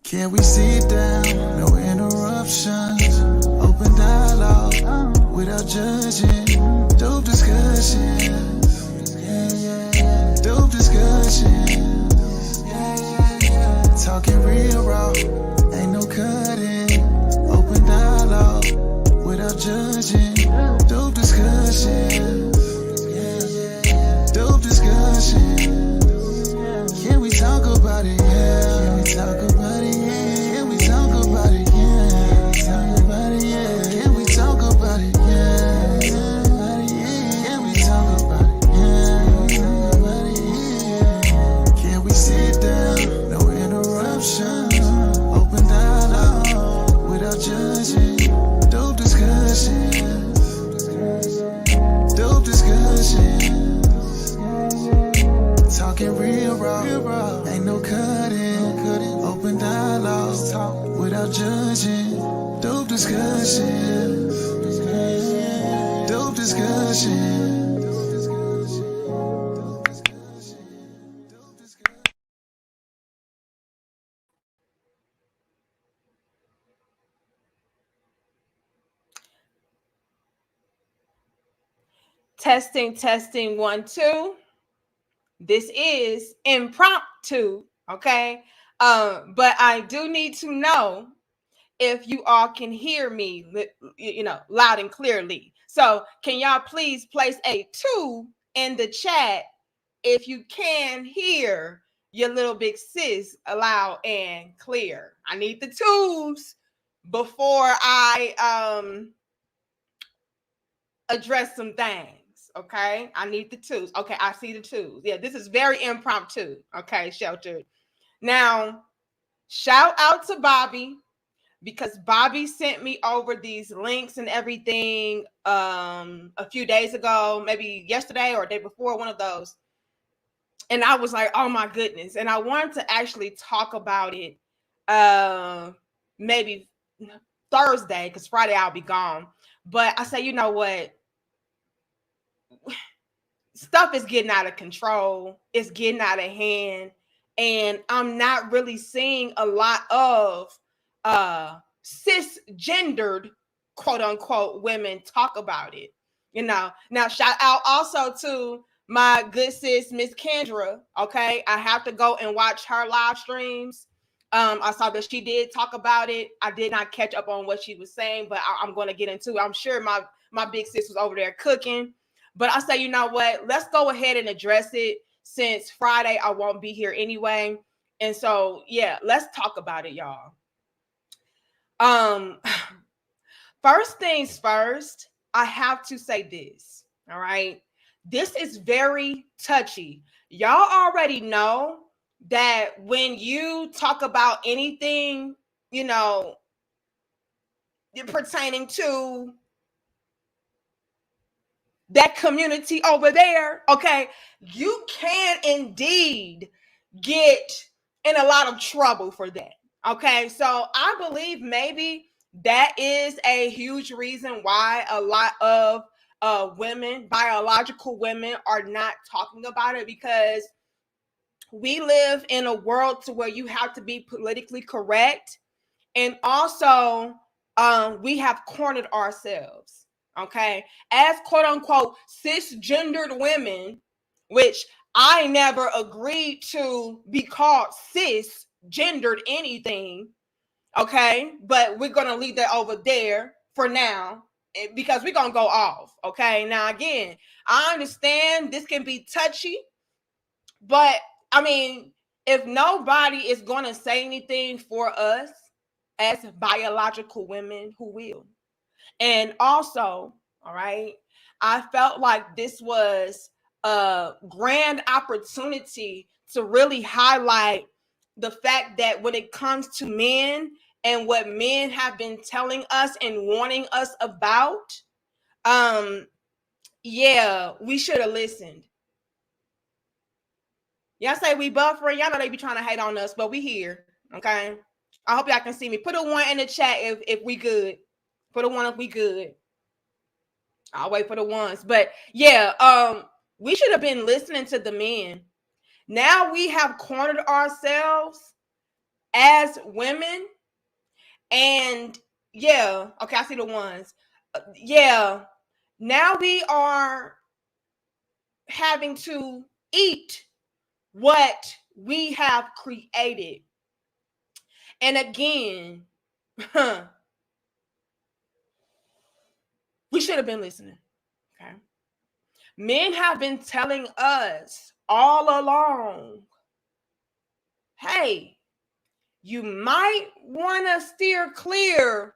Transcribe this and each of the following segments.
Can we sit down? No interruptions. Open dialogue without judging. Dope discussions. Yeah. Dope discussions. Yeah. Talking real raw. Ain't no cutting. Open dialogue without judging. Dope discussions. Yeah. Dope discussions. Can we talk about it? Yeah. Can we talk about it? Yeah. Can we talk about it? Yeah. Can we talk about it? Yeah. Can we talk about it? Yeah. Can we sit down? No interruptions. Open dialogue without judging. Dope discussions. Dope discussions. Talking real raw, ain't no cutting. Open dialogue, talk without judging. Dope discussion, dope discussion. Testing, 1, 2. This is impromptu, okay? But I do need to know if you all can hear me, loud and clearly. So can y'all please place a 2 in the chat if you can hear your little big sis loud and clear. I need the 2s before I address some things. Okay, I need the 2s. Okay, I see the 2s. Yeah, this is very impromptu. Okay, Sheltered. Now, shout out to Bobby, because Bobby sent me over these links and everything a few days ago, maybe yesterday or day before, one of those. And I was like, oh my goodness. And I wanted to actually talk about it maybe Thursday, because Friday I'll be gone. But I say, you know what? Stuff is getting out of control. It's getting out of hand. And I'm not really seeing a lot of cisgendered, quote unquote, women talk about it. Now shout out also to my good sis, Miss Kendra. Okay, I have to go and watch her live streams. I saw that she did talk about it. I did not catch up on what she was saying, but I'm going to get into it. I'm sure my big sis was over there cooking. But I say, you know what? Let's go ahead and address it, since Friday I won't be here anyway. And so, yeah, let's talk about it, y'all. First things first, I have to say this. All right. This is very touchy. Y'all already know that when you talk about anything, pertaining to that community over there, okay, you can indeed get in a lot of trouble for that. Okay, so I believe maybe that is a huge reason why a lot of women, biological women, are not talking about it, because we live in a world to where you have to be politically correct, and also we have cornered ourselves. Okay, as quote unquote cisgendered women, which I never agreed to be called cisgendered anything. Okay, but we're gonna leave that over there for now, because we're gonna go off. Okay, now again, I understand this can be touchy, but I mean, if nobody is gonna say anything for us as biological women, who will? And also, all right, I felt like this was a grand opportunity to really highlight the fact that when it comes to men and what men have been telling us and warning us about, yeah, we should have listened. Y'all say we buffering. Y'all know they be trying to hate on us, but we here. Okay. I hope y'all can see me. Put a 1 in the chat if we good. Put a 1 if we good. I'll wait for the ones. But yeah, we should have been listening to the men. Now we have cornered ourselves, as women, and yeah, okay, I see the ones. Yeah, now we are having to eat what we have created. And again, we should have been listening. Okay. Men have been telling us all along, hey, you might want to steer clear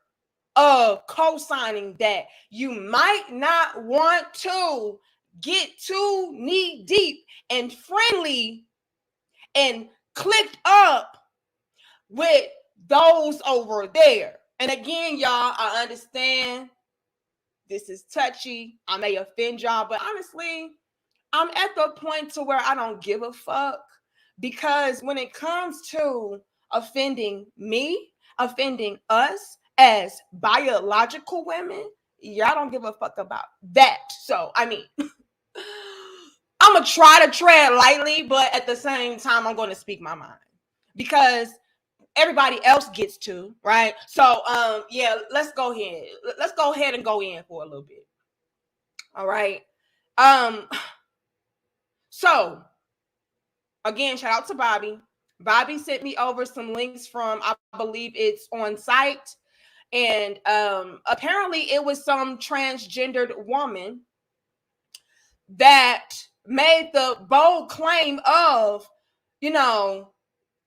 of co-signing that. You might not want to get too knee deep and friendly and clicked up with those over there. And again, y'all, I understand this is touchy. I may offend y'all, but honestly, I'm at the point to where I don't give a fuck, because when it comes to offending me, offending us as biological women, y'all don't give a fuck about that. So, I mean, I'm going to try to tread lightly, but at the same time, I'm going to speak my mind because everybody else gets to, right? So, yeah, let's go ahead. Let's go ahead and go in for a little bit. All right. So again, shout out to Bobby. Bobby sent me over some links from, I believe it's on site. And apparently it was some transgendered woman that made the bold claim of, you know,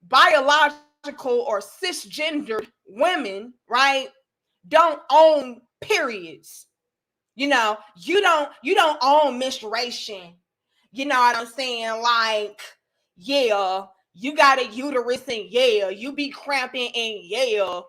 biological or cisgendered women, right, don't own periods. You know, you don't own menstruation. You know what I'm saying? Like, yeah, you got a uterus and yeah, you be cramping and yeah,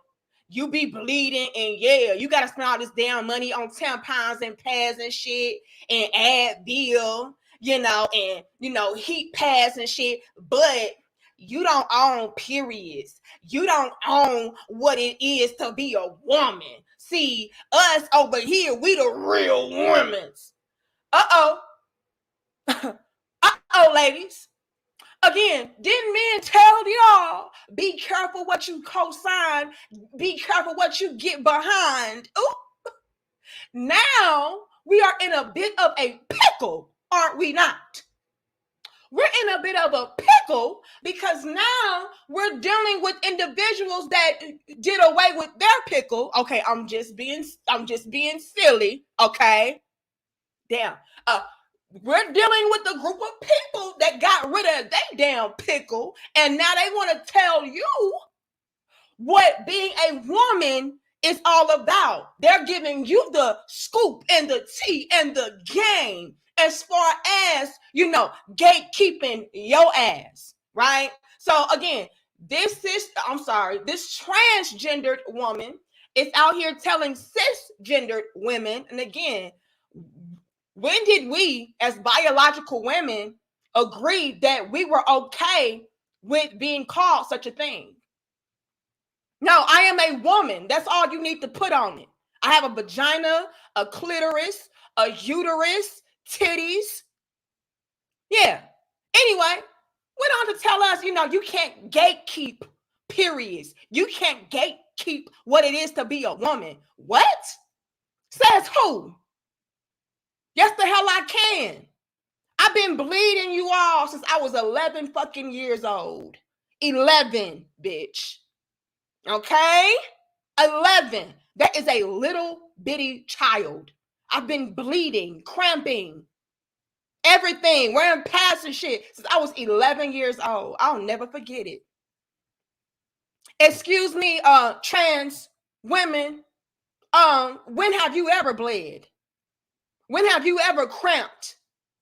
you be bleeding and yeah, you got to spend all this damn money on tampons and pads and shit and Advil, and heat pads and shit, but you don't own periods. You don't own what it is to be a woman. See, us over here, we the real women. Uh-oh. Uh-oh, ladies. Again, didn't men tell y'all, be careful what you co-sign, be careful what you get behind? Ooh. Now, we are in a bit of a pickle, aren't we not? We're in a bit of a pickle because now we're dealing with individuals that did away with their pickle. Okay, I'm just being silly. Okay, damn. We're dealing with a group of people that got rid of their damn pickle, and now they want to tell you what being a woman is all about. They're giving you the scoop and the tea and the game as far as, gatekeeping your ass, right? So again, this transgendered woman is out here telling cisgendered women, and again, when did we as biological women agree that we were okay with being called such a thing? No, I am a woman. That's all you need to put on it. I have a vagina, a clitoris, a uterus, titties. Yeah. Anyway, went on to tell us, you can't gatekeep periods. You can't gatekeep what it is to be a woman. What? Says who? Yes, the hell I can. I've been bleeding you all since I was 11 fucking years old. 11, bitch. Okay? 11. That is a little bitty child. I've been bleeding, cramping, everything, wearing pads and shit since I was 11 years old. I'll never forget it. Excuse me, trans women, when have you ever bled? When have you ever cramped?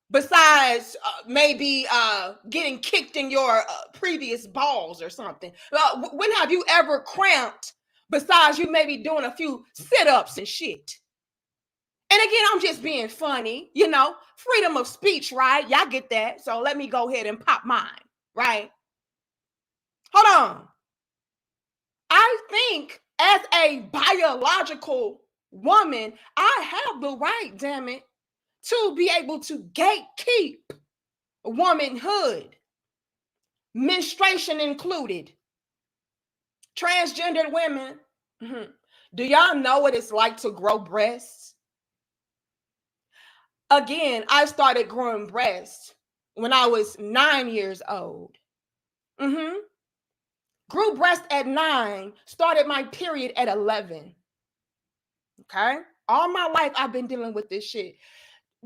Besides maybe getting kicked in your previous balls or something. When have you ever cramped besides you maybe doing a few sit-ups and shit? And again, I'm just being funny, freedom of speech, right? Y'all get that. So let me go ahead and pop mine, right? Hold on. I think as a biological woman, I have the right, damn it, to be able to gatekeep womanhood, menstruation included. Transgendered women, do y'all know what it's like to grow breasts? Again, I started growing breasts when I was 9 years old. Grew breast at 9, started my period at 11. Okay? All my life, I've been dealing with this shit.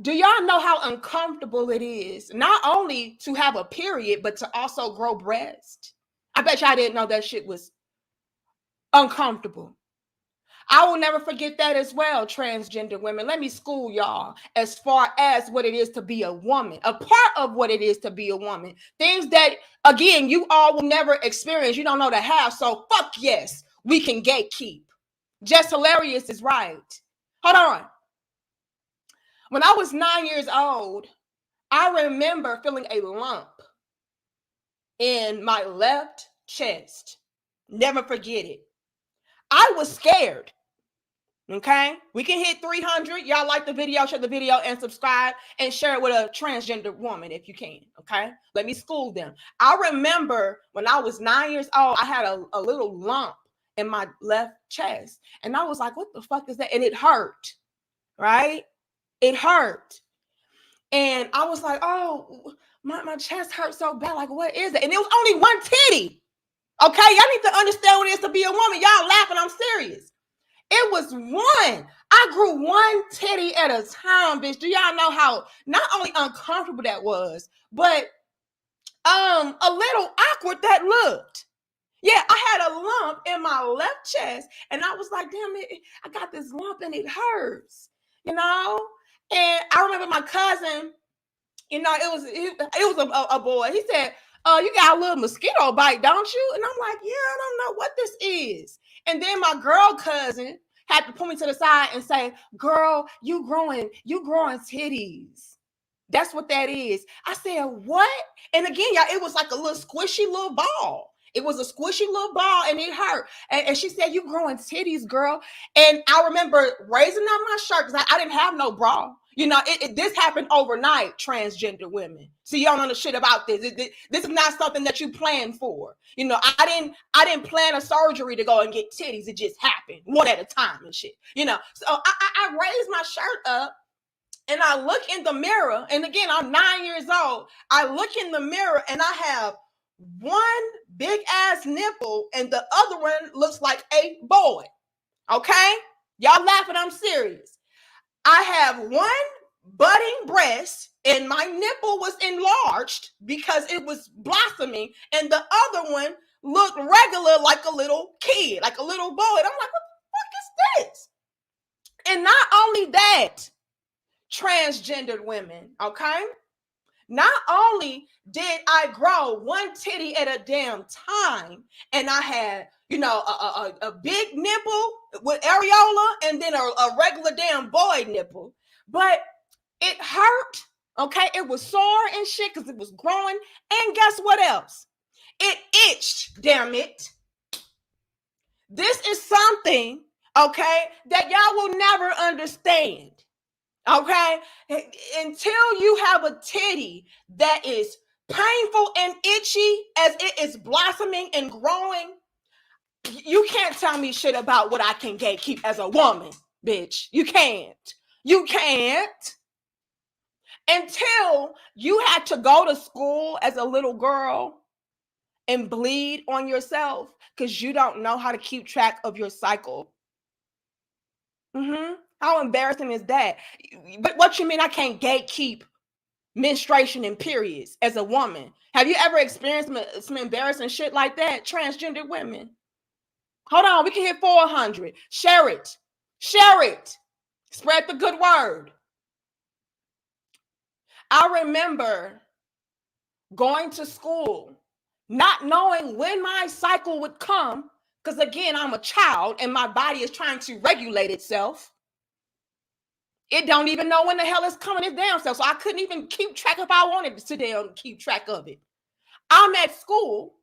Do y'all know how uncomfortable it is, not only to have a period, but to also grow breast? I bet y'all didn't know that shit was uncomfortable. I will never forget that as well, transgender women. Let me school y'all as far as what it is to be a woman, a part of what it is to be a woman. Things that, again, you all will never experience. You don't know to have. So fuck yes, we can gatekeep. Jess Hilarious is right. Hold on. When I was 9 years old, I remember feeling a lump in my left chest. Never forget it. I was scared. Okay, we can hit 300. Y'all like the video, share the video, and subscribe, and share it with a transgender woman if you can. Okay, let me school them. I remember when I was 9 years old, I had a little lump in my left chest, and I was like, what the fuck is that? And it hurt, right? It hurt. And I was like, oh, my chest hurts so bad. Like, what is it? And it was only one titty. Okay, y'all need to understand what it is to be a woman. Y'all laughing, I'm serious. It was one. I grew one titty at a time, bitch. Do y'all know how not only uncomfortable that was, but a little awkward that looked? Yeah, I had a lump in my left chest, and I was like, damn it, I got this lump and it hurts, you know? And I remember my cousin, you know, it was a boy. He said, you got a little mosquito bite, don't you? And I'm like, yeah, I don't know what this is. And then my girl cousin had to pull me to the side and say, girl, you growing titties. That's what that is. I said, what? And again, y'all, it was like a little squishy little ball. It was a squishy little ball and it hurt. And she said, you growing titties, girl. And I remember raising up my shirt because I didn't have no bra. You know, this happened overnight, transgender women. So you don't know the shit about this. This is not something that you planned for. You know, I didn't plan a surgery to go and get titties. It just happened one at a time and shit. You know, so I raised my shirt up and I look in the mirror. And again, I'm 9 years old. I look in the mirror and I have one big ass nipple and the other one looks like a boy. Okay? Y'all laughing, I'm serious. I have one budding breast and my nipple was enlarged because it was blossoming, and the other one looked regular like a little kid, like a little boy. And I'm like, what the fuck is this? And not only that, transgendered women, okay? Not only did I grow one titty at a damn time, and I had, you know, a big nipple with areola and then a regular damn boy nipple, but it hurt, okay? It was sore and shit because it was growing. And guess what else? It itched, damn it. This is something, okay, that y'all will never understand. Okay, until you have a titty that is painful and itchy as it is blossoming and growing, you can't tell me shit about what I can gatekeep as a woman, bitch. You can't. You can't. Until you had to go to school as a little girl and bleed on yourself because you don't know how to keep track of your cycle. How embarrassing is that? But what you mean I can't gatekeep menstruation and periods as a woman? Have you ever experienced some embarrassing shit like that, transgender women? Hold on, we can hit 400. Share it. Share it. Spread the good word. I remember going to school, not knowing when my cycle would come, because again, I'm a child and my body is trying to regulate itself. It don't even know when the hell it's coming its damn self. So I couldn't even keep track if I wanted to sit down and keep track of it. I'm at school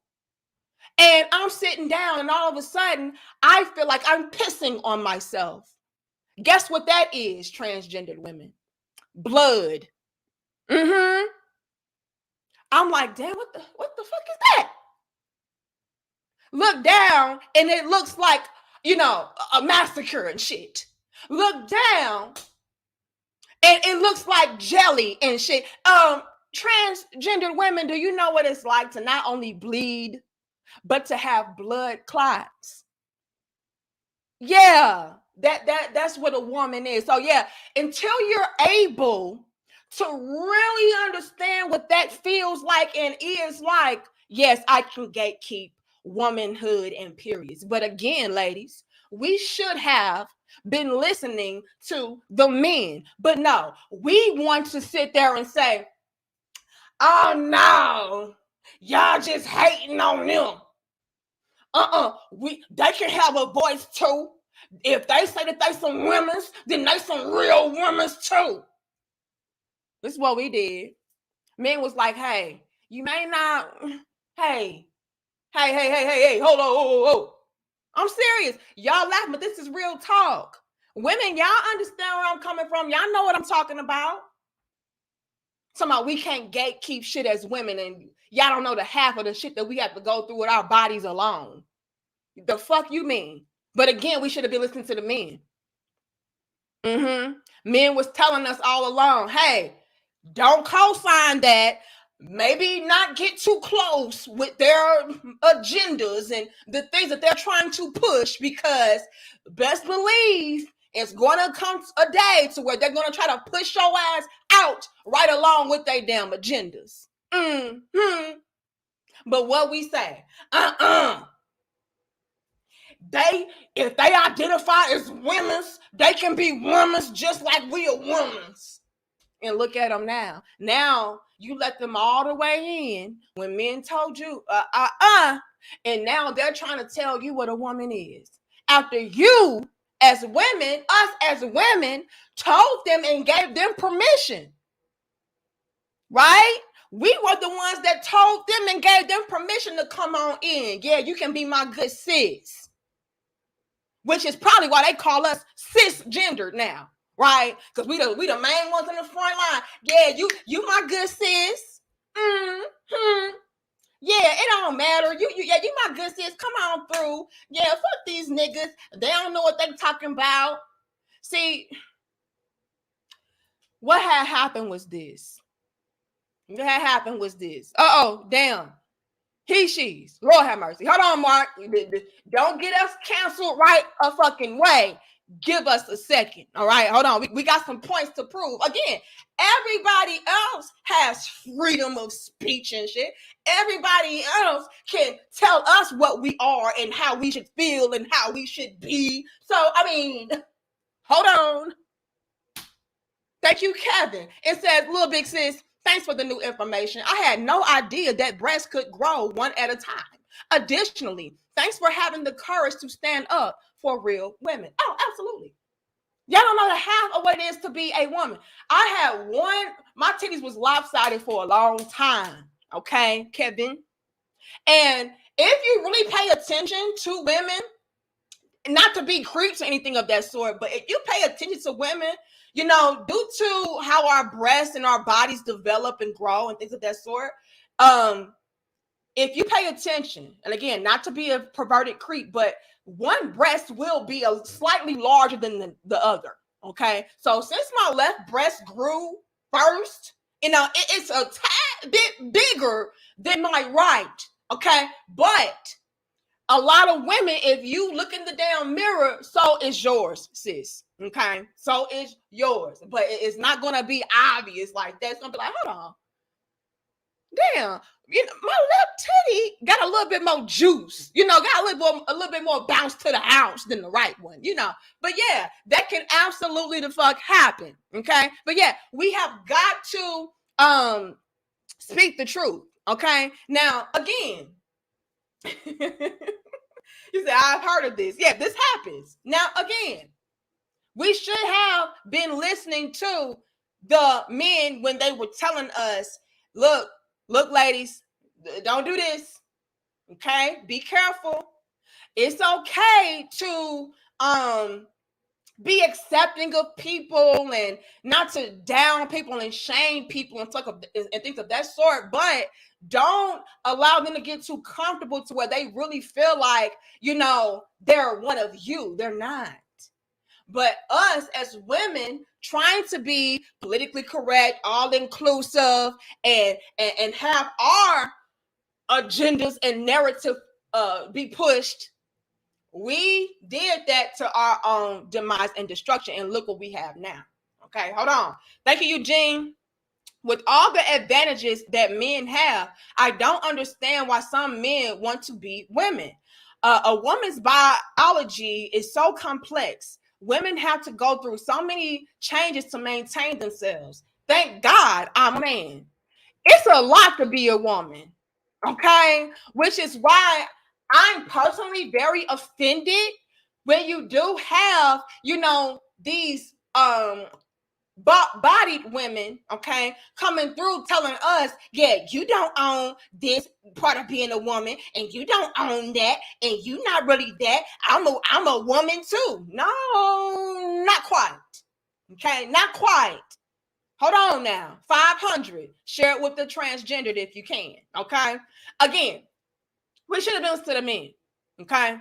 and I'm sitting down and all of a sudden I feel like I'm pissing on myself. Guess what that is, transgendered women? Blood. I'm like, damn, what the fuck is that? Look down and it looks like, a massacre and shit. Look down and it looks like jelly and shit. Transgendered women, do you know what it's like to not only bleed, but to have blood clots? Yeah, that's what a woman is. So yeah, until you're able to really understand what that feels like and is like, yes, I can gatekeep womanhood and periods. But again, ladies, we should have been listening to the men. But no, we want to sit there and say, oh no, y'all just hating on them. They can have a voice too. If they say that they some women's, then they some real women's too. This is what we did. Men was like, hey, you may not, hey, hold on. I'm serious. Y'all laughing, but this is real talk. Women, y'all understand where I'm coming from. Y'all know what I'm talking about. Somehow we can't gatekeep shit as women, and y'all don't know the half of the shit that we have to go through with our bodies alone. The fuck you mean? But again, we should have been listening to the men. Men was telling us all along, hey, don't co-sign that. Maybe not get too close with their agendas and the things that they're trying to push, because best believe it's going to come a day to where they're going to try to push your ass out right along with their damn agendas. But what we say, if they identify as women's, they can be women's just like we are women's. And look at them now. Now you let them all the way in when men told you, and now they're trying to tell you what a woman is. After you, as women, us as women, told them and gave them permission. Right? We were the ones that told them and gave them permission to come on in. Yeah, you can be my good sis. Which is probably why they call us cisgendered now, right? Because we the main ones in the front line. Yeah, you my good sis. Yeah, it don't matter. You my good sis. Come on through. Yeah, fuck these niggas. They don't know what they talking about. See, what had happened was this. Uh-oh, damn. She's. Lord have mercy. Hold on, Mark. Don't get us canceled right a fucking way. Give us a second. All right, hold on. We got some points to prove. Again, everybody else has freedom of speech and shit. Everybody else can tell us what we are and how we should feel and how we should be. So, I mean, hold on. Thank you, Kevin. It says, little big sis, thanks for the new information. I had no idea that breasts could grow one at a time. Additionally, thanks for having the courage to stand up for real women. Oh, absolutely. Y'all don't know the half of what it is to be a woman. I had my titties was lopsided for a long time. Okay, Kevin. And if you really pay attention to women, not to be creeps or anything of that sort, but if you pay attention to women, due to how our breasts and our bodies develop and grow and things of that sort, if you pay attention, and again, not to be a perverted creep, but one breast will be a slightly larger than the other. Okay, so since my left breast grew first, it's a tad bit bigger than my right. Okay, but a lot of women, if you look in the damn mirror, so is yours, sis. Okay, so is yours, but it's not gonna be obvious like that. It's gonna be like, hold on, damn, my left titty got a little bit more juice, got a little bit more bounce to the house than the right one, But yeah, that can absolutely the fuck happen. Okay, but yeah, we have got to speak the truth. Okay, now again. You said, I've heard of this. Yeah, this happens. Now, again, we should have been listening to the men when they were telling us, look, ladies, don't do this. Okay? Be careful. It's okay to be accepting of people and not to down people and shame people and things of that sort, but Don't allow them to get too comfortable to where they really feel like, they're one of you. They're not. But us as women trying to be politically correct, all inclusive, and have our agendas and narrative be pushed, we did that to our own demise and destruction. And look what we have now. Okay, hold on. Thank you, Eugene. With all the advantages that men have, I don't understand why some men want to be women. A woman's biology is so complex. Women have to go through so many changes to maintain themselves. Thank God I'm a man. It's a lot to be a woman, okay? Which is why I'm personally very offended when you do have, these bodied women, okay, coming through telling us, yeah, you don't own this part of being a woman, and you don't own that, and you not really that. I'm a woman too. No, not quite. Okay, not quite. Hold on now. 500. Share it with the transgendered if you can. Okay. Again, we should have been to the men. Okay.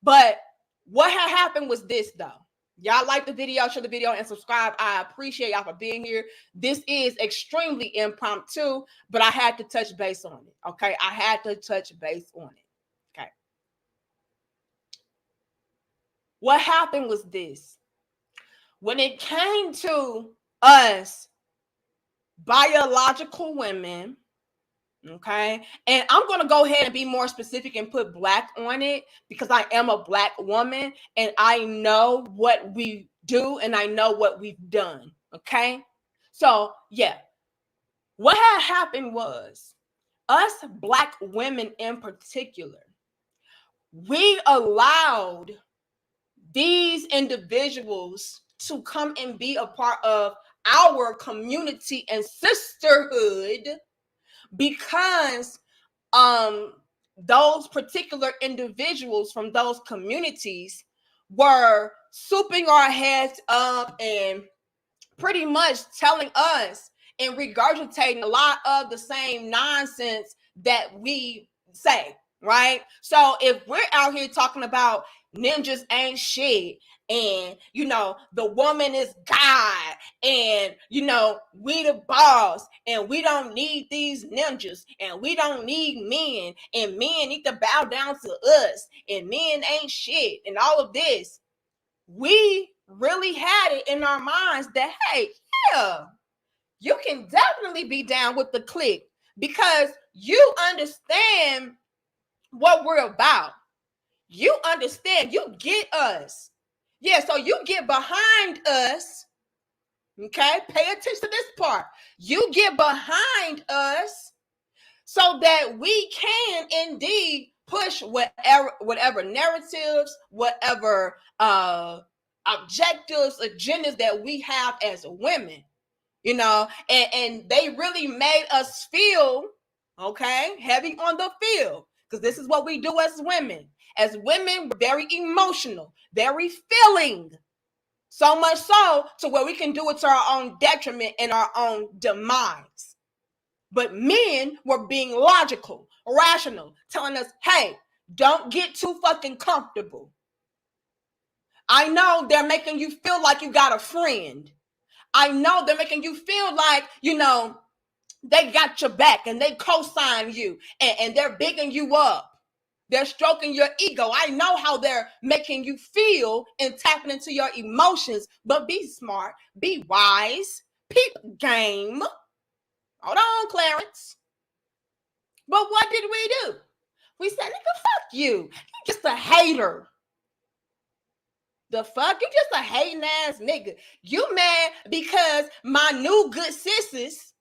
But what had happened was this though. Y'all like the video, share the video, and subscribe. I appreciate y'all for being here. This is extremely impromptu, but I had to touch base on it. Okay. I had to touch base on it. Okay. What happened was this. When it came to us biological women, okay, and I'm going to go ahead and be more specific and put Black on it because I am a Black woman and I know what we do and I know what we've done, okay? So, yeah, what had happened was us Black women in particular, we allowed these individuals to come and be a part of our community and sisterhood because those particular individuals from those communities were souping our heads up and pretty much telling us and regurgitating a lot of the same nonsense that we say, right? So if we're out here talking about ninjas ain't shit, and the woman is God, and we the boss, and we don't need these ninjas, and we don't need men, and men need to bow down to us, and men ain't shit, and all of this, we really had it in our minds that, hey, yeah, you can definitely be down with the clique because you understand what we're about. You understand, you get us. Yeah, so you get behind us, okay? Pay attention to this part. You get behind us so that we can indeed push whatever narratives, whatever objectives, agendas that we have as women, and they really made us feel, okay, heavy on the feel, because this is what we do as women. As women, we're very emotional, very feeling, so much so to where we can do it to our own detriment and our own demise. But men were being logical, rational, telling us, hey, don't get too fucking comfortable. I know they're making you feel like you got a friend. I know they're making you feel like, they got your back and they co-sign you and they're bigging you up. They're stroking your ego. I know how they're making you feel and tapping into your emotions, but be smart, be wise, peep game. Hold on, Clarence. But what did we do? We said, nigga, fuck you. You just a hater. The fuck? You just a hating ass nigga. You mad because my new good sisters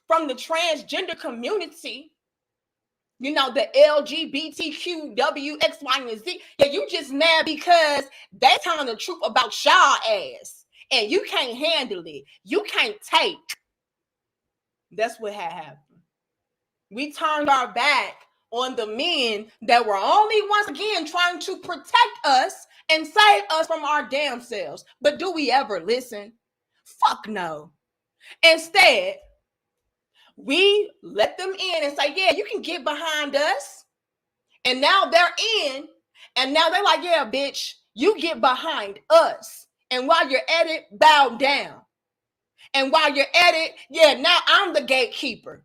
from the transgender community, the LGBTQW, X, Y, and Z. Yeah, you just mad because they telling the truth about y'all ass. And you can't handle it. You can't take. That's what had happened. We turned our back on the men that were only once again trying to protect us and save us from our damn selves. But do we ever listen? Fuck no. Instead, we let them in and say, yeah, you can get behind us. And now they're in. And now they're like, yeah, bitch, you get behind us. And while you're at it, bow down. And while you're at it, yeah, now I'm the gatekeeper.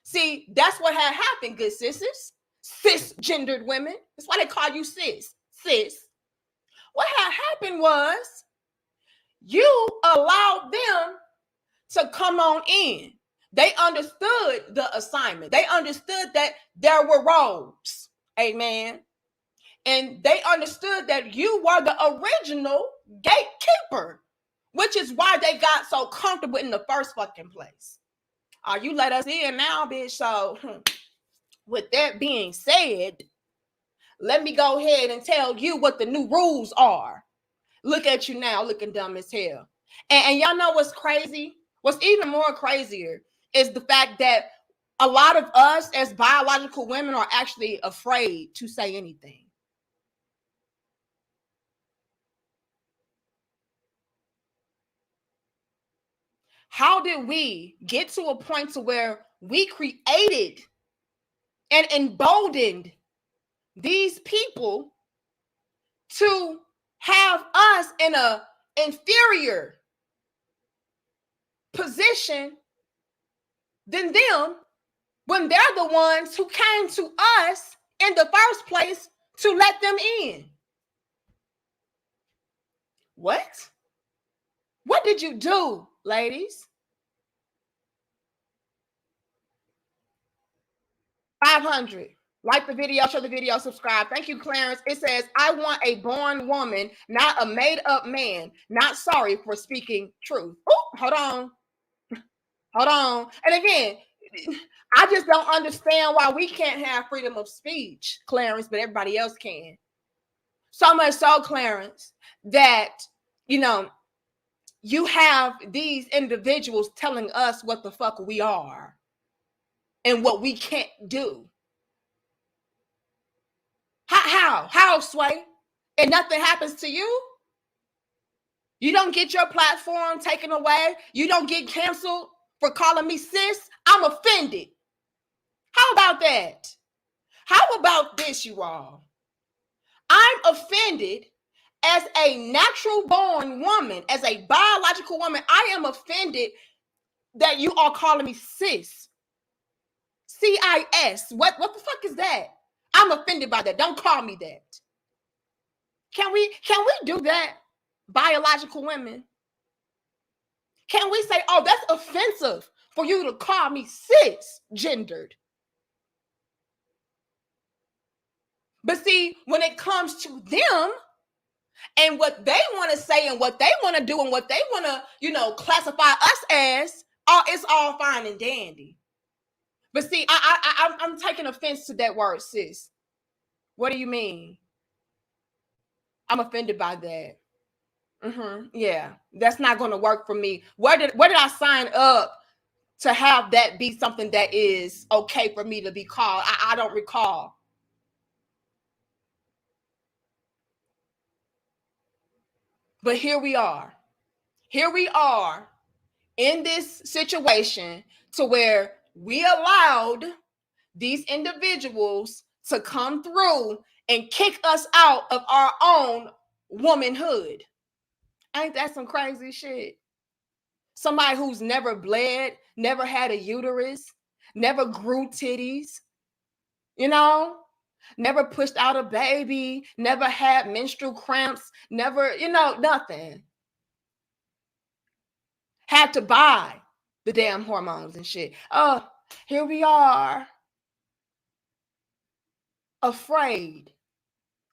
See, that's what had happened, good sisters. Cisgendered women. That's why they call you cis. Cis. What had happened was you allowed them to come on in. They understood the assignment. They understood that there were roles. Amen. And they understood that you were the original gatekeeper, which is why they got so comfortable in the first fucking place. You let us in now, bitch. So with that being said, let me go ahead and tell you what the new rules are. Look at you now, looking dumb as hell. And y'all know what's crazy? What's even more crazier is the fact that a lot of us as biological women are actually afraid to say anything. How did we get to a point to where we created and emboldened these people to have us in an inferior position than them when they're the ones who came to us in the first place to let them in? What? What did you do, ladies? 500. Like the video, share the video, subscribe. Thank you, Clarence. It says, I want a born woman, not a made-up man. Not sorry for speaking truth. Oh, hold on. Hold on. And again, I just don't understand why we can't have freedom of speech, Clarence, but everybody else can. So much so, Clarence, that, you have these individuals telling us what the fuck we are and what we can't do. How, Sway? And nothing happens to you? You don't get your platform taken away? You don't get canceled for calling me sis? I'm offended. How about that? How about this, you all? I'm offended as a natural born woman, as a biological woman. I am offended that you are calling me cis. CIS. What the fuck is that? I'm offended by that. Don't call me that. Can we do that, biological women? Can we say, oh, that's offensive for you to call me cisgendered? But see, when it comes to them and what they want to say and what they want to do and what they want to, classify us as, it's all fine and dandy. But see, I'm taking offense to that word, sis. What do you mean? I'm offended by that. Yeah, that's not going to work for me. Where did I sign up to have that be something that is okay for me to be called? I don't recall. But here we are. Here we are in this situation to where we allowed these individuals to come through and kick us out of our own womanhood. Ain't that some crazy shit? Somebody who's never bled, never had a uterus, never grew titties, never pushed out a baby, never had menstrual cramps, never, nothing. Had to buy the damn hormones and shit. Oh, here we are, afraid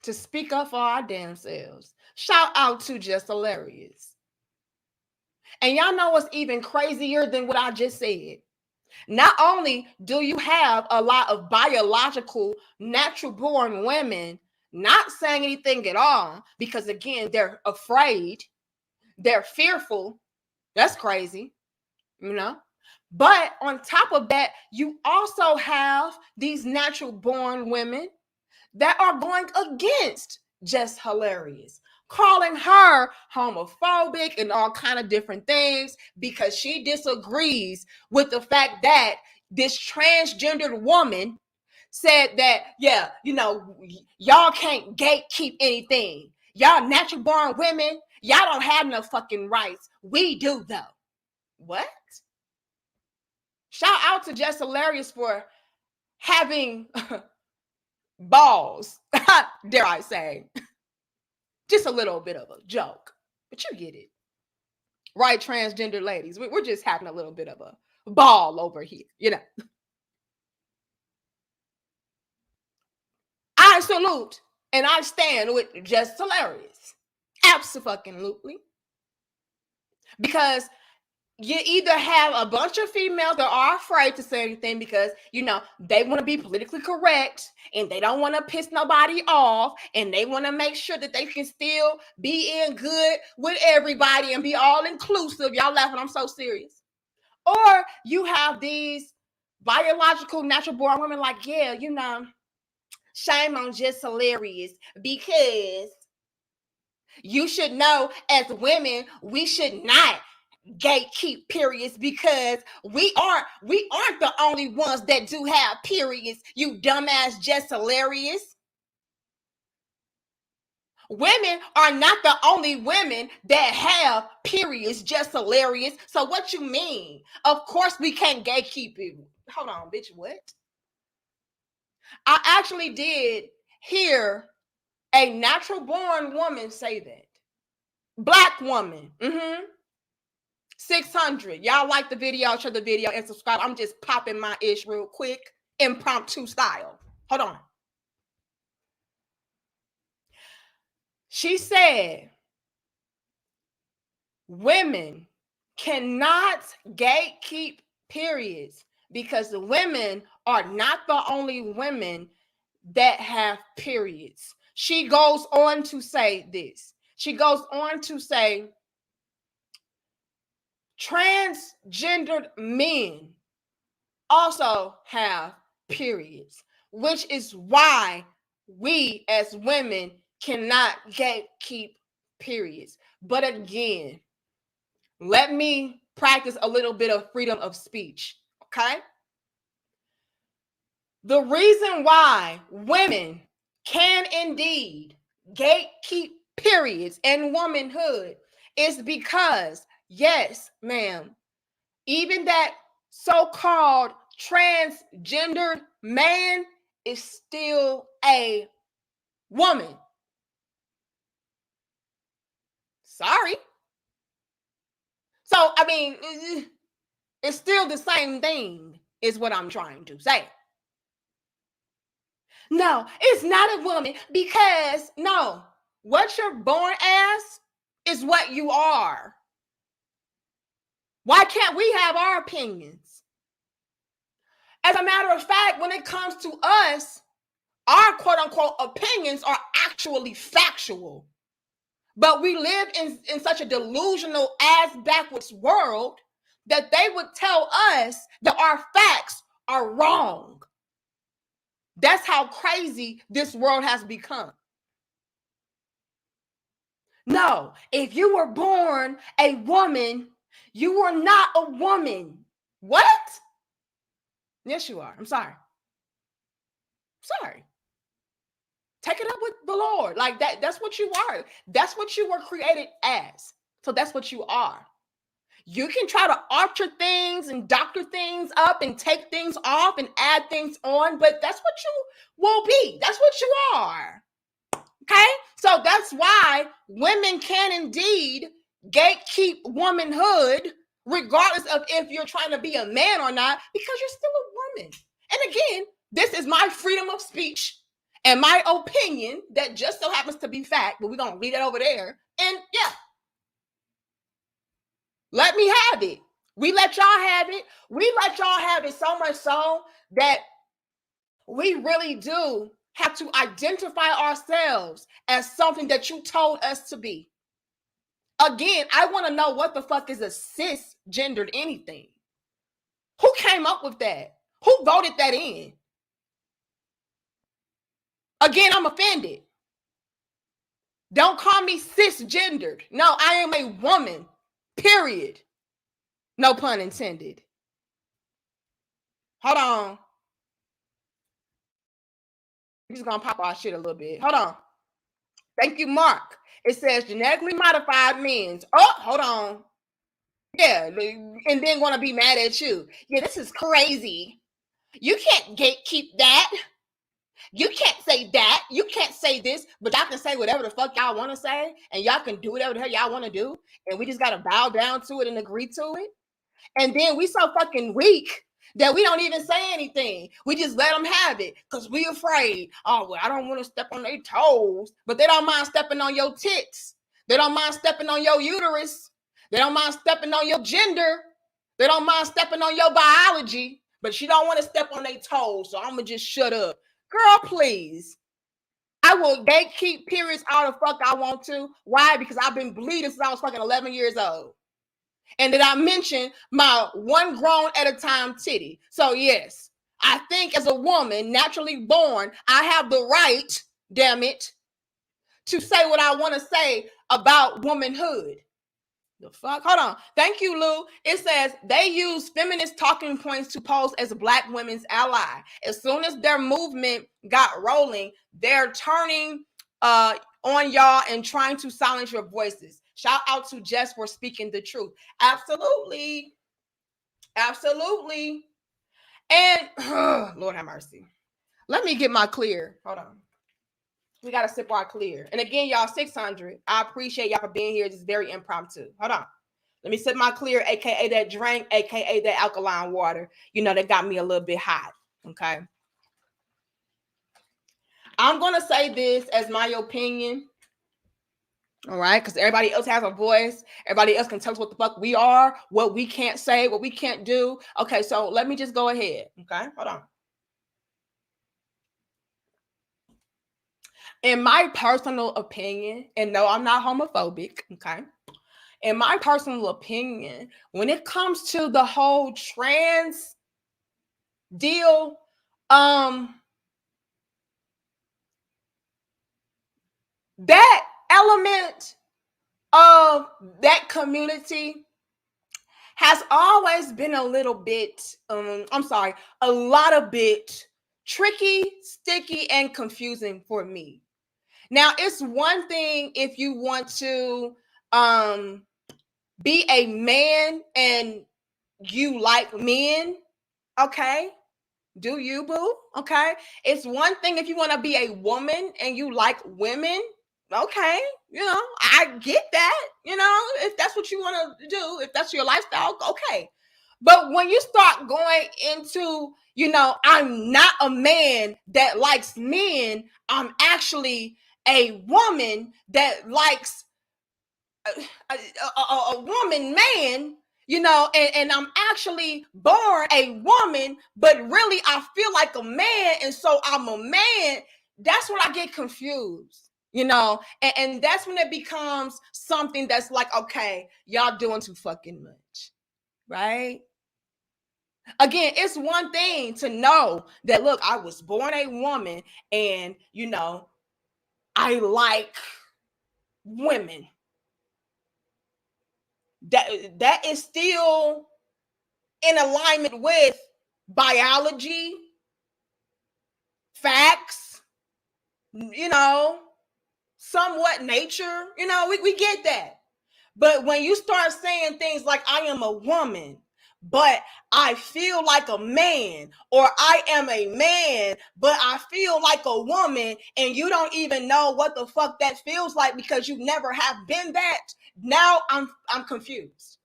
to speak up for our damn selves. Shout out to Just Hilarious. And y'all know what's even crazier than what I just said? Not only do you have a lot of biological, natural-born women not saying anything at all because, again, they're afraid, they're fearful. That's crazy, But on top of that, you also have these natural-born women that are going against Just Hilarious, calling her homophobic and all kind of different things because she disagrees with the fact that this transgendered woman said that, yeah, you know, y'all can't gatekeep anything. Y'all natural born women, y'all don't have no fucking rights. We do though. What? Shout out to Jess Hilarious for having balls, dare I say. Just a little bit of a joke, but you get it. Right, transgender ladies, we're just having a little bit of a ball over here, you know. I salute and I stand with Jess Hilarious. Absolutely. Because you either have a bunch of females that are afraid to say anything because, you know, they want to be politically correct and they don't want to piss nobody off and they want to make sure that they can still be in good with everybody and be all inclusive. Y'all laughing, I'm so serious. Or you have these biological natural born women like, yeah, you know, shame on Just Hilarious because you should know as women, we should not gatekeep periods because we aren't the only ones that do have periods, you dumbass Just Hilarious. Women are not the only women that have periods, Just Hilarious. So what you mean? Of course we can't gatekeep it. Hold on, bitch, what? I actually did hear a natural born woman say that. Black woman. 600. Y'all like the video, share the video, and subscribe. I'm just popping my ish real quick, impromptu style. Hold on. She said, women cannot gatekeep periods because the women are not the only women that have periods. She goes on to say this. She goes on to say, transgendered men also have periods, which is why we as women cannot gatekeep periods. But again, let me practice a little bit of freedom of speech, okay? The reason why women can indeed gatekeep periods and womanhood is because, yes, ma'am, even that so-called transgendered man is still a woman. Sorry. So, I mean, it's still the same thing is what I'm trying to say. No, it's not a woman because, no, what you're born as is what you are. Why can't we have our opinions? As a matter of fact, when it comes to us, our quote unquote opinions are actually factual. But we live in such a delusional ass backwards world that they would tell us that our facts are wrong. That's how crazy this world has become. No, if you were born a woman, you were not a woman. What? Yes, you are. I'm sorry. Sorry. Take it up with the Lord. Like that, that's what you are. That's what you were created as. So that's what you are. You can try to alter things and doctor things up and take things off and add things on, but that's what you will be. That's what you are. Okay? So that's why women can indeed gatekeep womanhood, regardless of if you're trying to be a man or not, because you're still a woman. And again, this is my freedom of speech and my opinion that just so happens to be fact, but we're going to read it over there. And yeah, let me have it. We let y'all have it. We let y'all have it so much so that we really do have to identify ourselves as something that you told us to be. Again, I want to know what the fuck is a cisgendered anything? Who came up with that? Who voted that in? Again, I'm offended. Don't call me cisgendered. No, I am a woman. Period. No pun intended. Hold on. We're just gonna pop our shit a little bit. Hold on. Thank you, Mark. It says genetically modified means. Oh, hold on. Yeah, and then gonna be mad at you. Yeah, this is crazy. You can't gatekeep that. You can't say that. You can't say this, but y'all can say whatever the fuck y'all want to say, and y'all can do whatever the hell y'all want to do, and we just gotta bow down to it and agree to it. And then we so fucking weak that we don't even say anything. We just let them have it because we afraid. Oh, well, I don't want to step on their toes, but they don't mind stepping on your tits. They don't mind stepping on your uterus. They don't mind stepping on your gender. They don't mind stepping on your biology, but she don't want to step on their toes, so I'm going to just shut up. Girl, please. I will gatekeep periods all the fuck I want to. Why? Because I've been bleeding since I was fucking 11 years old. And did I mention my one grown at a time titty? So yes, I think as a woman, naturally born, I have the right, damn it, to say what I want to say about womanhood. The fuck? Hold on. Thank you, Lou. It says they use feminist talking points to pose as Black women's ally. As soon as their movement got rolling, they're turning on y'all and trying to silence your voices. Shout out to Jess for speaking the truth. Absolutely. Absolutely. And Lord have mercy. Let me get my clear. Hold on. We got to sip our clear. And again, y'all, 600. I appreciate y'all for being here. It's very impromptu. Hold on. Let me sip my clear, aka that drink, aka that alkaline water. You know, that got me a little bit hot. Okay. I'm going to say this as my opinion. All right. Because everybody else has a voice. Everybody else can tell us what the fuck we are, what we can't say, what we can't do. Okay. So let me just go ahead. Okay. Hold on. In my personal opinion, and no, I'm not homophobic, okay? In my personal opinion, when it comes to the whole trans deal, that element of that community has always been a little bit, a lot of bit tricky, sticky, and confusing for me. Now, it's one thing if you want to be a man and you like men, okay? Do you, boo? Okay. It's one thing if you want to be a woman and you like women, okay? You know, I get that. You know, if that's what you want to do, if that's your lifestyle, okay. But when you start going into, you know, I'm not a man that likes men, I'm actually a woman that likes a woman man, you know, and I'm actually born a woman, but really I feel like a man, and so I'm a man. That's when I get confused, you know, and that's when it becomes something that's like, okay, y'all doing too fucking much, right? Again, it's one thing to know that, look, I was born a woman and, you know, I like women. That is still in alignment with biology, facts, you know, somewhat nature. You know, we get that. But when you start saying things like, I am a woman, but I feel like a man, or I am a man, but I feel like a woman, and you don't even know what the fuck that feels like because you never have been that, now I'm confused,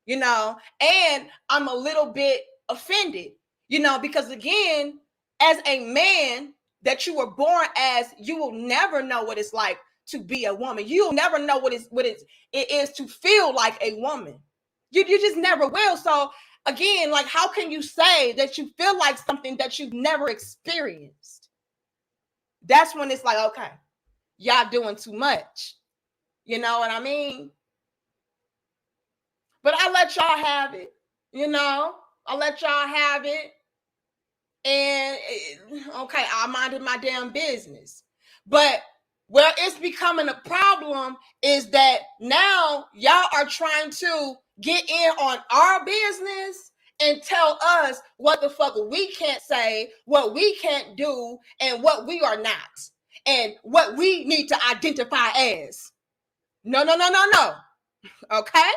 you know, and I'm a little bit offended, you know, because again, as a man that you were born as, you will never know what it's like to be a woman. You'll never know what it is to feel like a woman. You just never will. So again, like, how can you say that you feel like something that you've never experienced? That's when it's like, okay, y'all doing too much. You know what I mean? But I let y'all have it. You know, I let y'all have it. And okay, I minded my damn business. But Where it's becoming a problem is that now y'all are trying to get in on our business and tell us what the fuck we can't say, what we can't do, and what we are not, and what we need to identify as. No, no, no, no, no. Okay?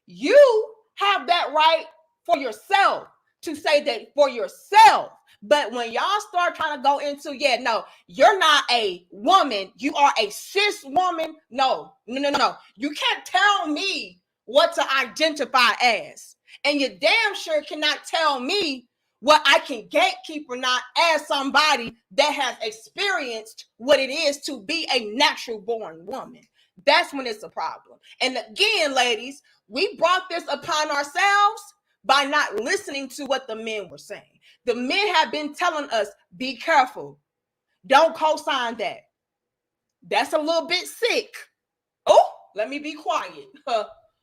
You have that right for yourself to say that for yourself. But when y'all start trying to go into, yeah, no, you're not a woman, you are a cis woman. No, no, no, no. You can't tell me what to identify as. And you damn sure cannot tell me what I can gatekeep or not as somebody that has experienced what it is to be a natural born woman. That's when it's a problem. And again, ladies, we brought this upon ourselves by not listening to what the men were saying. The men have been telling us, be careful. Don't co-sign that. That's a little bit sick. Oh, let me be quiet.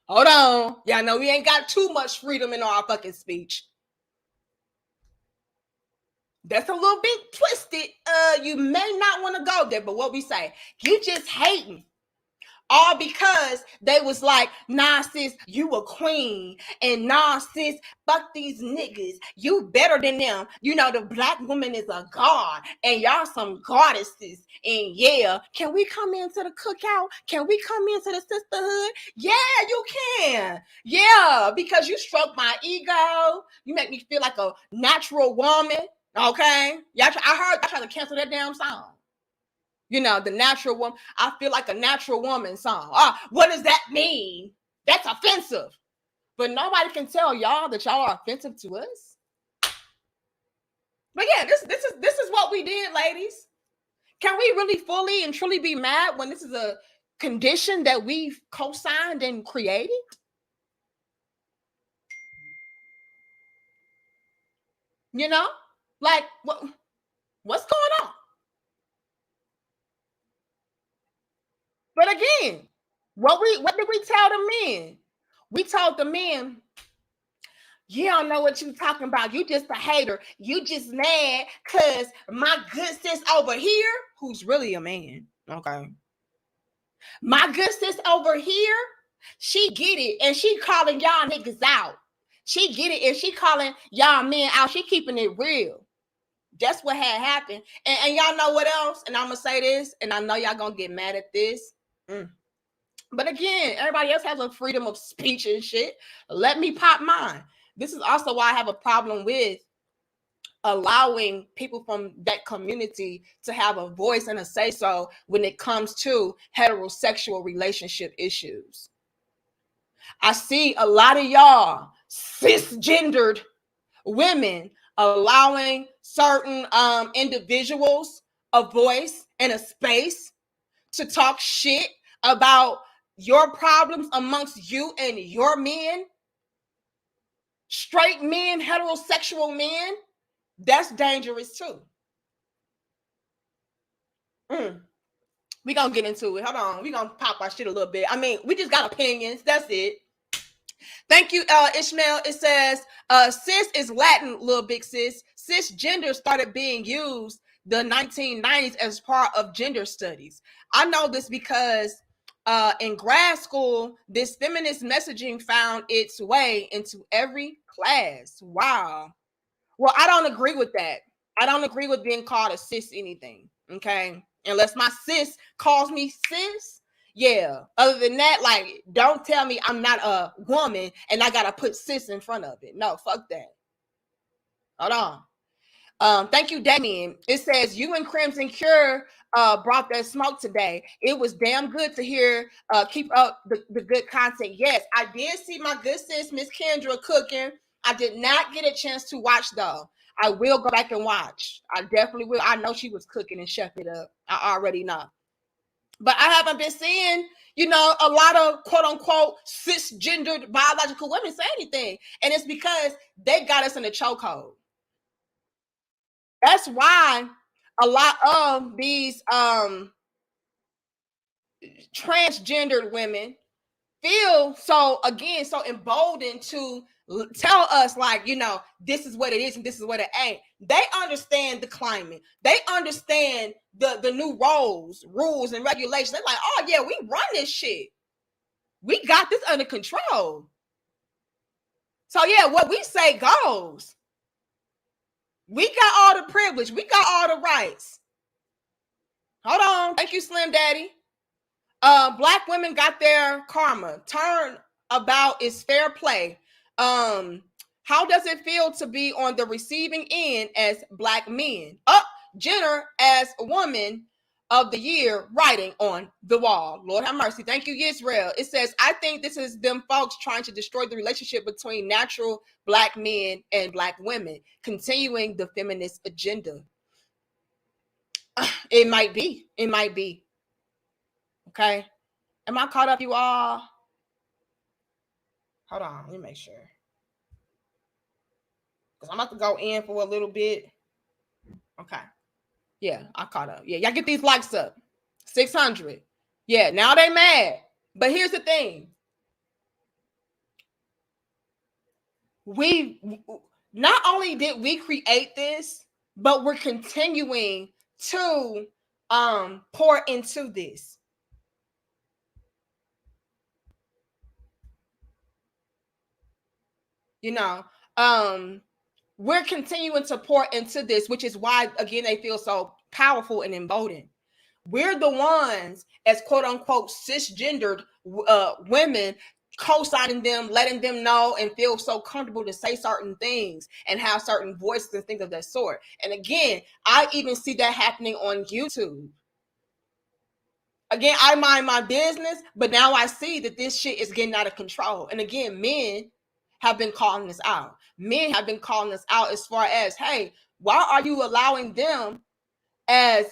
Hold on. Y'all know we ain't got too much freedom in our fucking speech. That's a little bit twisted. You may not want to go there, but what we say, you just hating. All because they was like, nah, sis, you a queen. And nah, sis, fuck these niggas. You better than them. You know, the black woman is a god. And y'all some goddesses. And yeah, can we come into the cookout? Can we come into the sisterhood? Yeah, you can. Yeah, because you stroke my ego. You make me feel like a natural woman. Okay? I heard y'all trying to cancel that damn song. You know, the natural woman. I feel like a natural woman song. What does that mean? That's offensive. But nobody can tell y'all that y'all are offensive to us. But yeah, this is what we did, ladies. Can we really fully and truly be mad when this is a condition that we've co-signed and created? You know, like what's going on? But again, what did we tell the men? We told the men, you don't know what you talking about. You just a hater. You just mad because my good sis over here, who's really a man, okay? My good sis over here, she get it, and she calling y'all niggas out. She get it, and she calling y'all men out. She keeping it real. That's what had happened. And y'all know what else? And I'm going to say this, and I know y'all going to get mad at this. But again, everybody else has a freedom of speech and shit. Let me pop mine. This is also why I have a problem with allowing people from that community to have a voice and a say-so when it comes to heterosexual relationship issues. I see a lot of y'all cisgendered women allowing certain individuals a voice and a space to talk shit about your problems amongst you and your men. Straight men, heterosexual men, that's dangerous too. We gonna get into it. Hold on. We gonna pop our shit a little bit. I mean, we just got opinions. That's it. Thank you, Ishmael. It says, cis is Latin, little big sis. Cisgender started being used the 1990s as part of gender studies. I know this because in grad school, this feminist messaging found its way into every class. Wow. Well, I don't agree with that. I don't agree with being called a cis anything. Okay. Unless my sis calls me cis. Yeah. Other than that, like, don't tell me I'm not a woman and I gotta put cis in front of it. No, fuck that. Hold on. Thank you, Damien. It says you and Crimson Cure brought that smoke today. It was damn good to hear. Keep up the good content. Yes, I did see my good sis, Miss Kendra, cooking. I did not get a chance to watch though. I will go back and watch. I definitely will. I know she was cooking and chef it up. I already know. But I haven't been seeing, you know, a lot of quote unquote cisgendered biological women say anything. And it's because they got us in a chokehold. That's why a lot of these transgendered women feel so emboldened to tell us, like, this is what it is and this is what it ain't. They understand the climate. They understand the new rules and regulations. They're like, oh yeah, we run this shit. We got this under control. So yeah, what we say goes. We got all the privilege. We got all the rights. Hold on. Thank you, Slim Daddy. Black women got their karma. Turnabout is fair play. How does it feel to be on the receiving end as Black men? Jenner as Woman of the Year writing on the wall. Lord have mercy. Thank you, Israel. It says, I think this is them folks trying to destroy the relationship between natural Black men and Black women, continuing the feminist agenda. It might be. It might be. Okay. Am I caught up, you all? Hold on. Let me make sure. Because I'm about to go in for a little bit. Okay. Yeah, I caught up. Yeah, y'all get these likes up. 600. Yeah, now they mad. But here's the thing. We not only did we create this, but we're continuing to pour into this. We're continuing to pour into this, which is why, again, they feel so powerful and emboldened. We're the ones, as quote unquote cisgendered women, co-signing them, letting them know and feel so comfortable to say certain things and have certain voices and things of that sort. And again, I even see that happening on YouTube. Again, I mind my business, but now I see that this shit is getting out of control. And again, men have been calling this out. Men have been calling this out as far as, hey, why are you allowing them as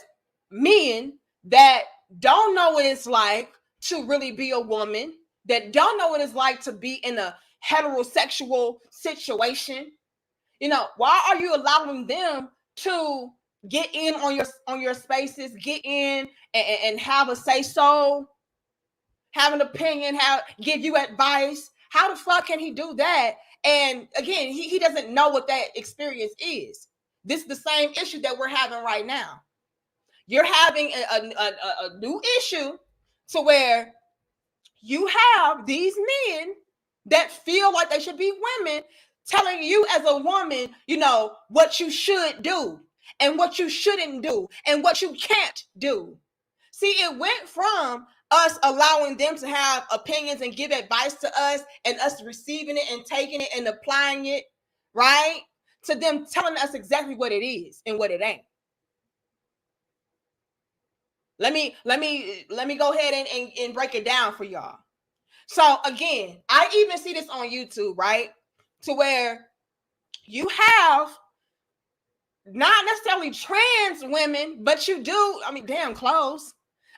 men that don't know what it's like to really be a woman, that don't know what it's like to be in a heterosexual situation? Why are you allowing them to get in on your spaces, get in and have a say so, have an opinion, give you advice? How the fuck can he do that? And again, he doesn't know what that experience is. This is the same issue that we're having right now. You're having a new issue to where you have these men that feel like they should be women telling you as a woman, what you should do and what you shouldn't do and what you can't do. See, it went from us allowing them to have opinions and give advice to us and us receiving it and taking it and applying it, right? To them telling us exactly what it is and what it ain't. Let me go ahead and break it down for y'all. So again, I even see this on YouTube, right? To where you have not necessarily trans women, but you do, damn close.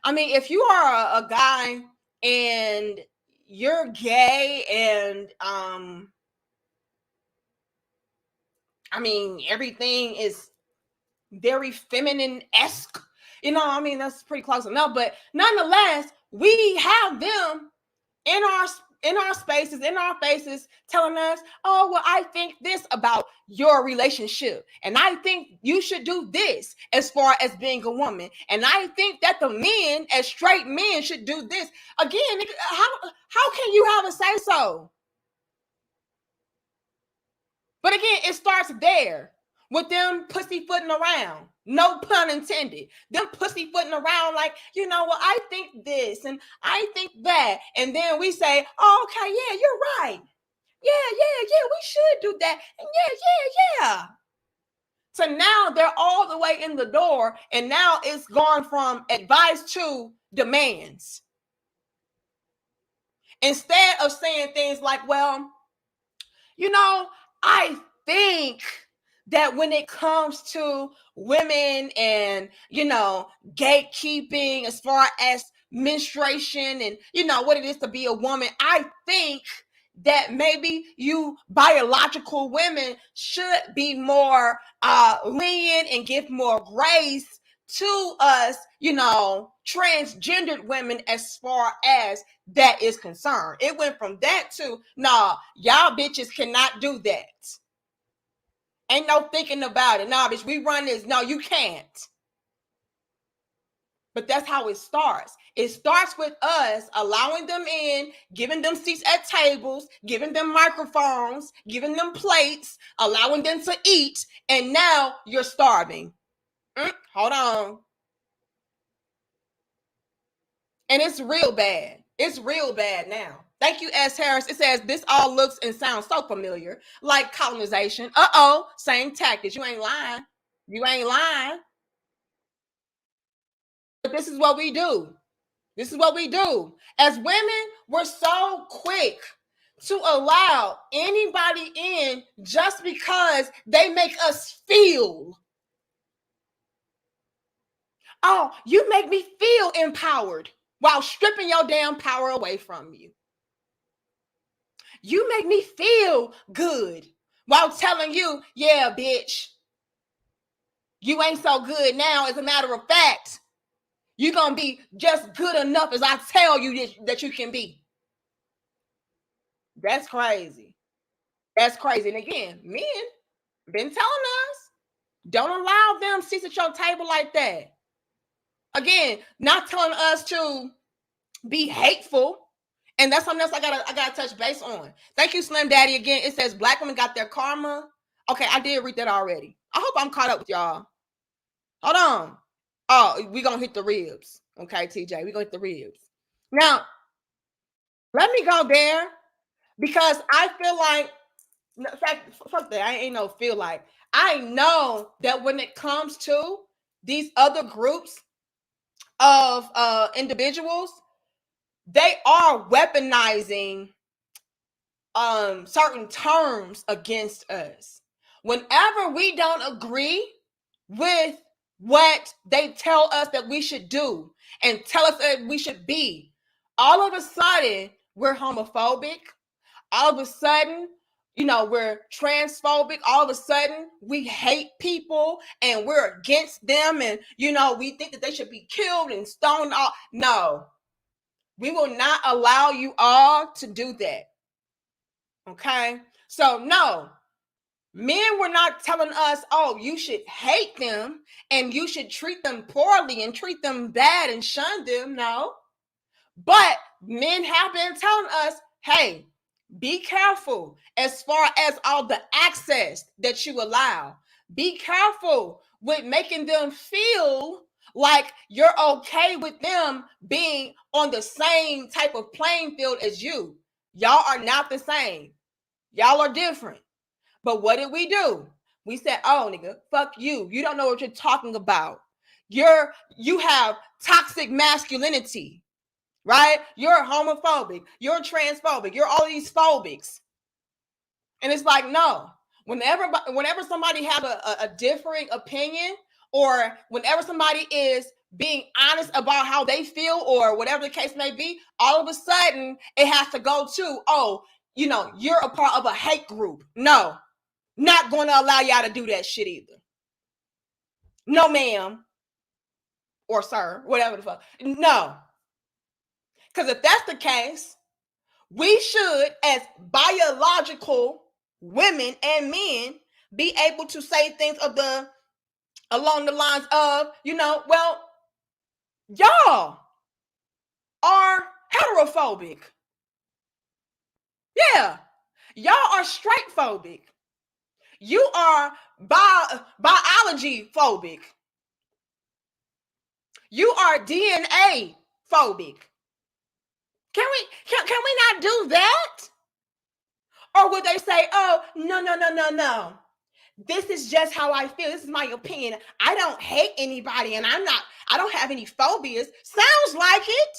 If you are a guy and you're gay and everything is very feminine-esque, that's pretty close enough. But nonetheless, we have them in our spaces, in our faces, telling us, oh, well, I think this about your relationship. And I think you should do this as far as being a woman. And I think that the men, as straight men, should do this. Again, how can you have a say-so? But again, it starts there with them pussyfooting around. No pun intended. Them pussyfooting around like, I think this and I think that. And then we say, oh, okay, yeah, you're right. Yeah, we should do that. And yeah. So now they're all the way in the door, and now it's gone from advice to demands. Instead of saying things like, well, I think that when it comes to women and, gatekeeping as far as menstruation and, what it is to be a woman, I think that maybe you biological women should be more lenient and give more grace to us, transgendered women as far as that is concerned. It went from that to, nah, y'all bitches cannot do that. Ain't no thinking about it. Nah, bitch, we run this. No, you can't. But that's how it starts. It starts with us allowing them in, giving them seats at tables, giving them microphones, giving them plates, allowing them to eat, and now you're starving. Hold on. And it's real bad. It's real bad now. Thank you, S. Harris. It says, this all looks and sounds so familiar, like colonization. Uh-oh, same tactics. You ain't lying. You ain't lying. But this is what we do. This is what we do. As women, we're so quick to allow anybody in just because they make us feel. Oh, you make me feel empowered while stripping your damn power away from you. You make me feel good while telling you, yeah, bitch, you ain't so good now. As a matter of fact, you're going to be just good enough as I tell you that you can be. That's crazy. That's crazy. And again, men been telling us, don't allow them seats at your table like that. Again, not telling us to be hateful. And that's something else I gotta touch base on. Thank you, Slim Daddy. Again, it says black women got their karma. Okay, I did read that already. I hope I'm caught up with y'all. Hold on. Oh, we gonna hit the ribs. Okay, TJ, we gonna hit the ribs. Now, let me go there because I feel like, in fact, fuck that. I ain't no feel like. I know that when it comes to these other groups of individuals, they are weaponizing certain terms against us. Whenever we don't agree with what they tell us that we should do and tell us that we should be, all of a sudden we're homophobic. All of a sudden, we're transphobic. All of a sudden, we hate people and we're against them. And, we think that they should be killed and stoned. No, we will not allow you all to do that. Okay? So, no, men were not telling us, oh, you should hate them and you should treat them poorly and treat them bad and shun them. No. But men have been telling us, hey, be careful as far as all the access that you allow. Be careful with making them feel like you're okay with them being on the same type of playing field as you. Y'all are not the same. Y'all are different. But what did we do? We said, oh, nigga, fuck you. You don't know what you're talking about. You have toxic masculinity. Right? You're homophobic. You're transphobic. You're all these phobics. And it's like, no. Whenever somebody have a differing opinion, or whenever somebody is being honest about how they feel or whatever the case may be, all of a sudden it has to go to, oh, you're a part of a hate group. No, not going to allow y'all to do that shit either. No, ma'am. Or sir, whatever the fuck. No. Because if that's the case, we should, as biological women and men, be able to say things along the lines of, well, y'all are heterophobic. Yeah, y'all are straight phobic. You are biology phobic. You are DNA phobic. Can we not do that? Or would they say, oh, no. This is just how I feel. This is my opinion. I don't hate anybody and I don't have any phobias. Sounds like it.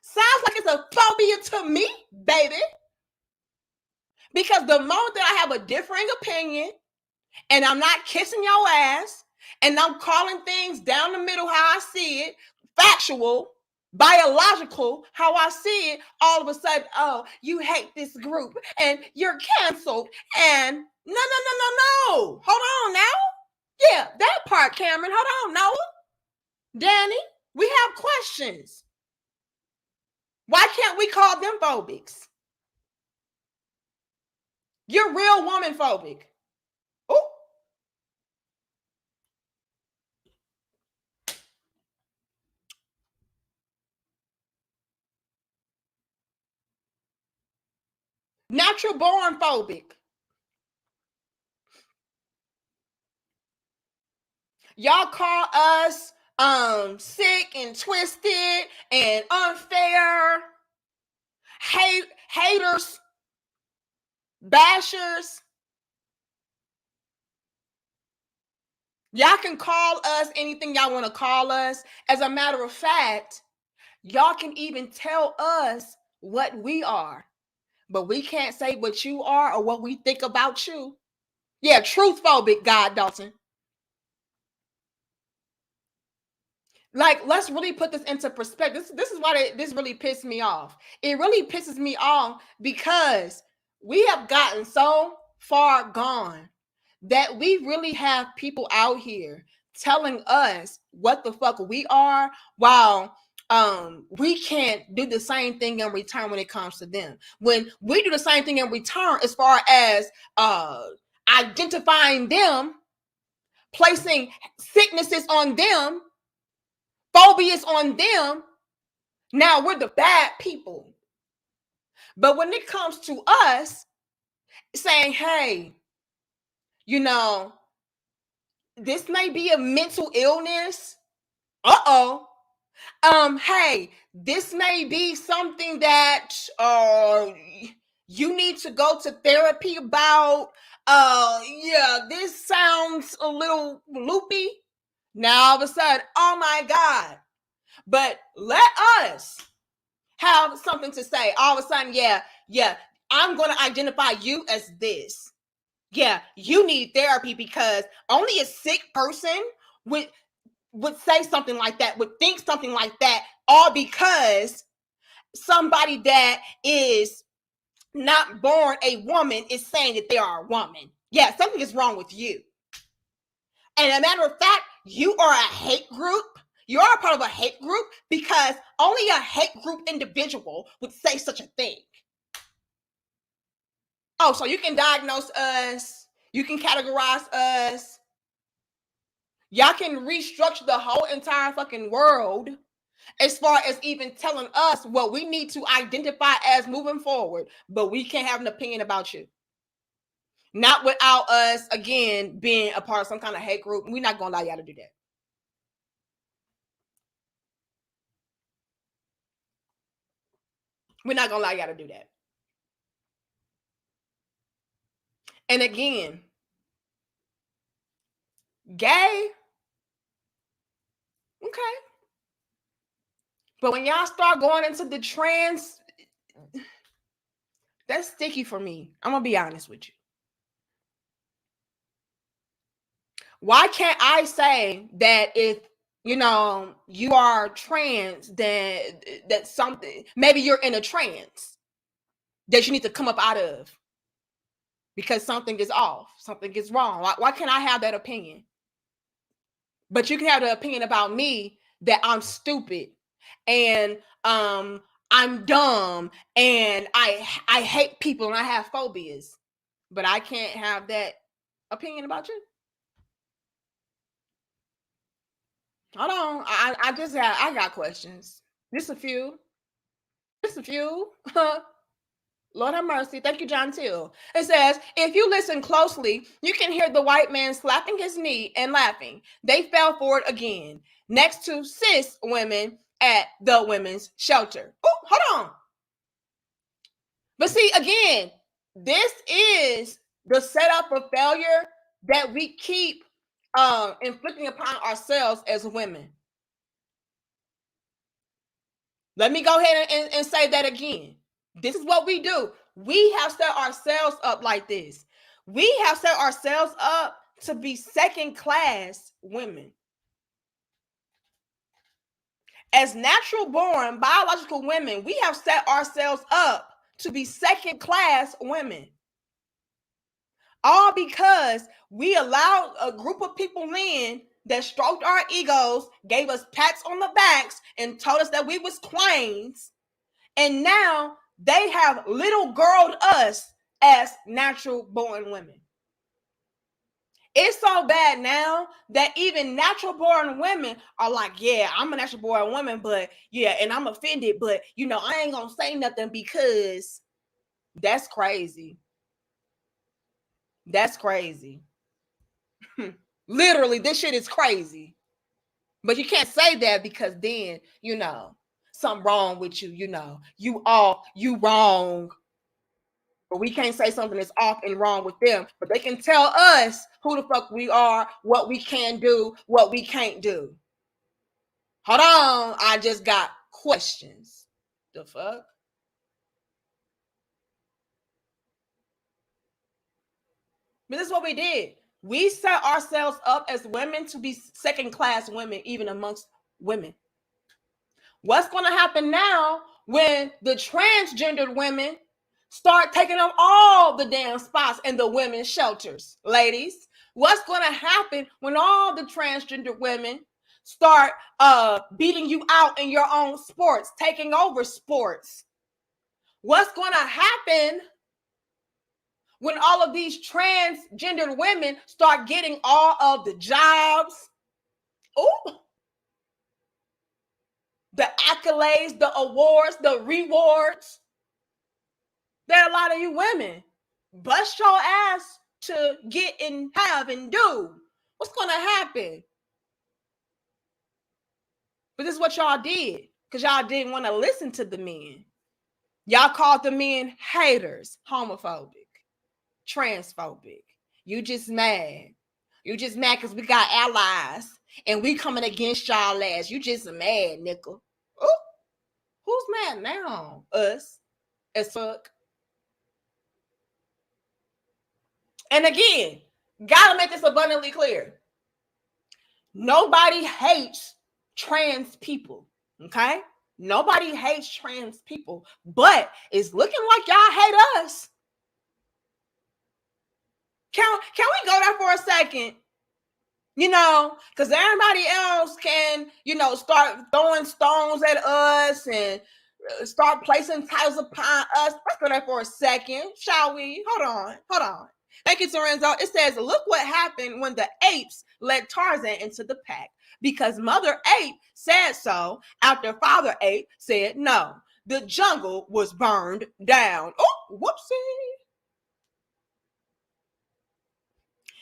Sounds like it's a phobia to me, baby. Because the moment that I have a differing opinion and I'm not kissing your ass and I'm calling things down the middle how I see it, factual, biological, how I see it, all of a sudden, oh, you hate this group and you're canceled. And no. Hold on now. Yeah, that part, Cameron. Hold on, Noah. Danny, we have questions. Why can't we call them phobics? You're real woman phobic. Oh, natural born phobic. Y'all call us sick and twisted and unfair, haters, bashers. Y'all can call us anything y'all want to call us. As a matter of fact, y'all can even tell us what we are, but we can't say what you are or what we think about you. Yeah, truth phobic, God Dawson. Like, let's really put this into perspective. This is why this really pissed me off. It really pisses me off because we have gotten so far gone that we really have people out here telling us what the fuck we are, while we can't do the same thing in return when it comes to them. When we do the same thing in return as far as identifying them, placing sicknesses on them, phobias on them, now we're the bad people. But when it comes to us saying, hey, you know, this may be a mental illness. Hey, this may be something that you need to go to therapy about. Yeah, this sounds a little loopy. Now all of a sudden, oh my God. But let us have something to say. All of a sudden, yeah, I'm going to identify you as this. Yeah, you need therapy because only a sick person would say something like that, would think something like that, all because somebody that is not born a woman is saying that they are a woman. Yeah, something is wrong with you. And as a matter of fact, you are a hate group. You are a part of a hate group because only a hate group individual would say such a thing. Oh, so you can diagnose us. You can categorize us. Y'all can restructure the whole entire fucking world as far as even telling us what we need to identify as moving forward, but we can't have an opinion about you. Not without us, again, being a part of some kind of hate group. We're not going to allow y'all to do that. We're not going to allow y'all to do that. And again, gay, okay. But when y'all start going into the trans, that's sticky for me. I'm going to be honest with you. Why can't I say that if you are trans, then that's something, maybe you're in a trance that you need to come up out of because something is off, something is wrong. Why can't I have that opinion? But you can have the opinion about me that I'm stupid and I'm dumb and I hate people and I have phobias, but I can't have that opinion about you. Hold on, I got questions. Just a few. Lord have mercy. Thank you, John Till. It says, if you listen closely, you can hear the white man slapping his knee and laughing. They fell for it again, next to cis women at the women's shelter. Oh, hold on. But see, again, this is the setup for failure that we keep inflicting upon ourselves as women. Let me go ahead and say that again. This is what we do. We have set ourselves up like this. We have set ourselves up to be second-class women. As natural born biological women, we have set ourselves up to be second-class women. All because we allowed a group of people in that stroked our egos, gave us pats on the backs, and told us that we was queens. And now they have little girled us as natural born women. It's so bad now that even natural born women are like, yeah, I'm a natural born woman, but yeah, and I'm offended, but I ain't gonna say nothing because that's crazy. That's crazy. Literally, this shit is crazy. But you can't say that because then, something wrong with you, you wrong. But we can't say something is off and wrong with them. But they can tell us who the fuck we are, what we can do, what we can't do. Hold on, I just got questions. The fuck? But this is what we did. We set ourselves up as women to be second-class women, even amongst women. What's going to happen now when the transgendered women start taking up all the damn spots in the women's shelters? Ladies, what's going to happen when all the transgender women start beating you out in your own sports, taking over sports? What's going to happen when all of these transgendered women start getting all of the jobs? Ooh. The accolades, the awards, the rewards that a lot of you women bust your ass to get and have and do. What's going to happen? But this is what y'all did, because y'all didn't want to listen to the men. Y'all called the men haters, homophobic, transphobic. You just mad. You just mad because we got allies and we coming against y'all ass. You just mad, nickel. Ooh, who's mad now? Us as fuck. And again, gotta make this abundantly clear. Nobody hates trans people, okay? Nobody hates trans people, but it's looking like y'all hate us. Can we go there for a second? Because everybody else can, start throwing stones at us and start placing titles upon us. Let's go there for a second, shall we? Hold on. Thank you, Lorenzo. It says, look what happened when the apes led Tarzan into the pack. Because Mother Ape said so after Father Ape said no. The jungle was burned down. Oh, whoopsie.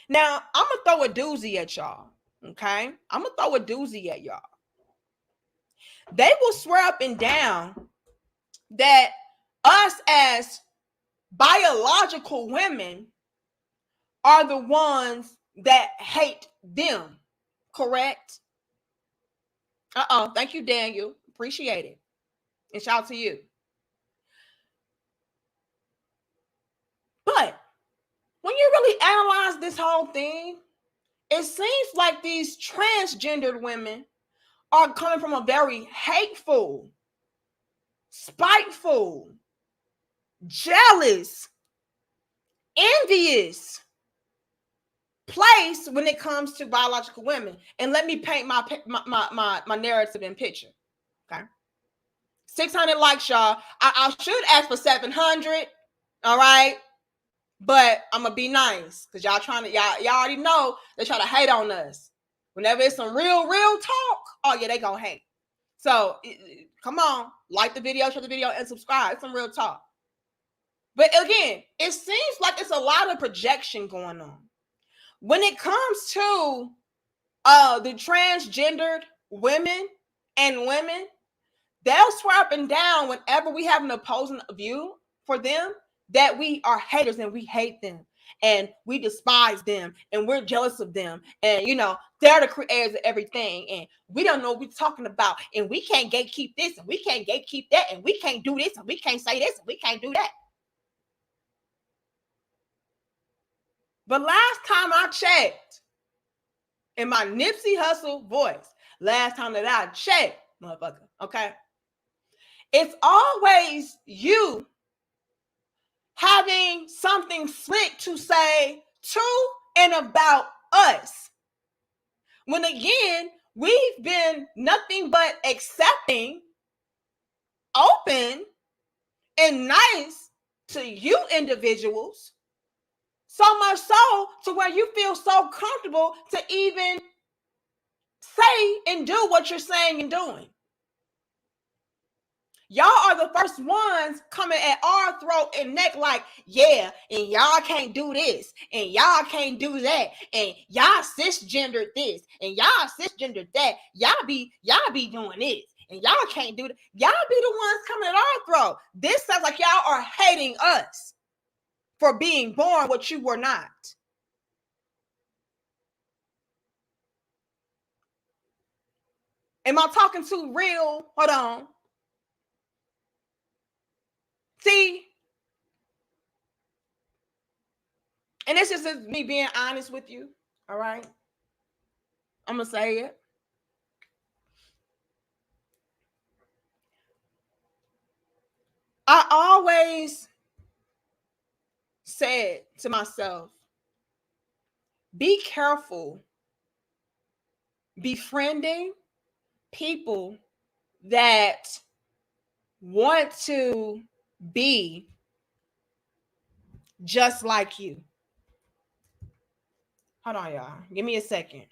Now, I'm going to throw a doozy at y'all, okay? I'm going to throw a doozy at y'all. They will swear up and down that us as biological women are the ones that hate them, correct? Thank you, Daniel. Appreciate it. And shout out to you. But when you really analyze this whole thing, it seems like these transgendered women are coming from a very hateful, spiteful, jealous, envious place when it comes to biological women. And let me paint my narrative in picture. Okay. 600 likes, y'all. I should ask for 700. All right. But I'm gonna be nice because y'all already know they try to hate on us. Whenever it's some real talk, oh yeah, they gonna hate. So come on, like the video, share the video, and subscribe. It's some real talk. But again, it seems like it's a lot of projection going on. When it comes to the transgendered women and women, they'll swear up and down whenever we have an opposing view for them that we are haters and we hate them and we despise them and we're jealous of them. And, they're the creators of everything. And we don't know what we're talking about. And we can't gatekeep this and we can't gatekeep that. And we can't do this and we can't say this and we can't do that. But last time I checked, in my Nipsey Hussle voice, last time that I checked, motherfucker, okay? It's always you having something slick to say to and about us. When again, we've been nothing but accepting, open, and nice to you individuals, so much so to where you feel so comfortable to even say and do what you're saying and doing. Y'all are the first ones coming at our throat and neck like, yeah, and y'all can't do this, and y'all can't do that, and y'all cisgendered this, and y'all cisgendered that. Y'all be doing this, and y'all can't do that. Y'all be the ones coming at our throat. This sounds like y'all are hating us for being born what you were not. Am I talking too real? Hold on. See, and this is just me being honest with you, all right? I'm going to say it. I always said to myself, be careful befriending people that want to be just like you. Hold on, y'all. Give me a second.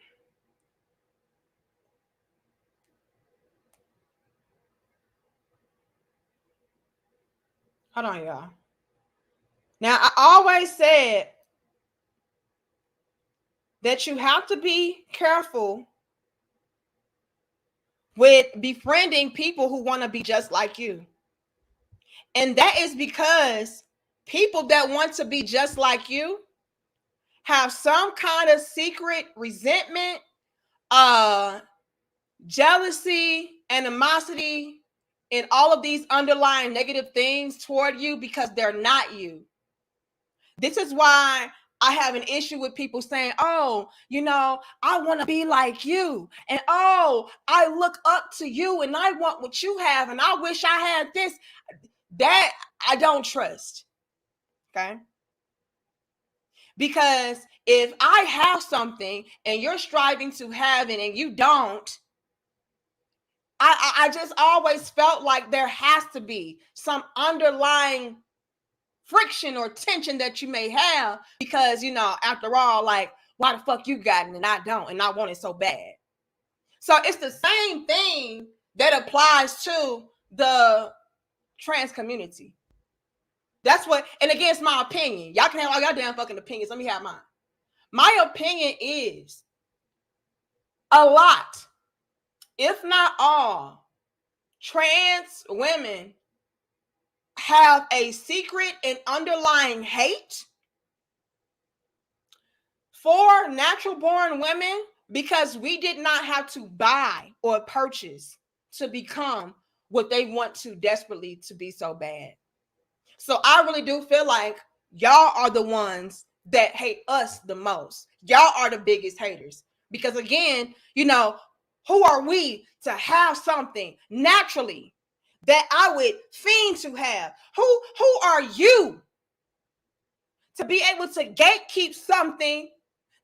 Hold on, y'all. Now, I always said that you have to be careful with befriending people who want to be just like you. And that is because people that want to be just like you have some kind of secret resentment, jealousy, animosity, and all of these underlying negative things toward you because they're not you. This is why I have an issue with people saying, oh, I want to be like you. And oh, I look up to you and I want what you have. And I wish I had this. That I don't trust. Okay. Because if I have something and you're striving to have it and you don't, I just always felt like there has to be some underlying friction or tension that you may have because, after all, like, why the fuck you got it and I don't, and I want it so bad. So it's the same thing that applies to the trans community. That's what, and again, it's my opinion. Y'all can have all y'all damn fucking opinions. Let me have mine. My opinion is a lot, if not all, trans women have a secret and underlying hate for natural born women because we did not have to buy or purchase to become what they want to desperately to be so bad. So I really do feel like y'all are the ones that hate us the most. Y'all are the biggest haters because again, who are we to have something naturally that I would fiend to have? Who are you to be able to gatekeep something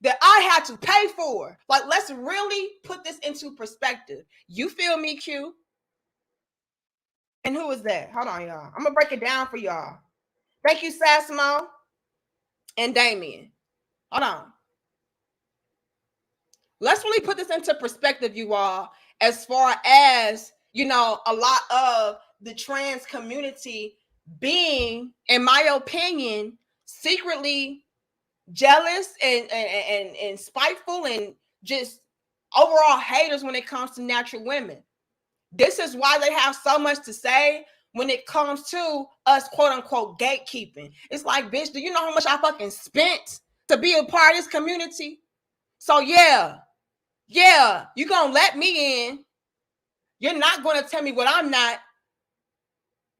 that I had to pay for? Like, let's really put this into perspective. You feel me, Q? And who is that? Hold on, y'all. I'm going to break it down for y'all. Thank you, Sassimo and Damien. Hold on. Let's really put this into perspective, you all, as far as, a lot of the trans community being, in my opinion, secretly jealous and spiteful and just overall haters when it comes to natural women. This is why they have so much to say when it comes to us, quote unquote, gatekeeping. It's like, bitch, do you know how much I fucking spent to be a part of this community? So yeah, you're going to let me in. You're not going to tell me what I'm not.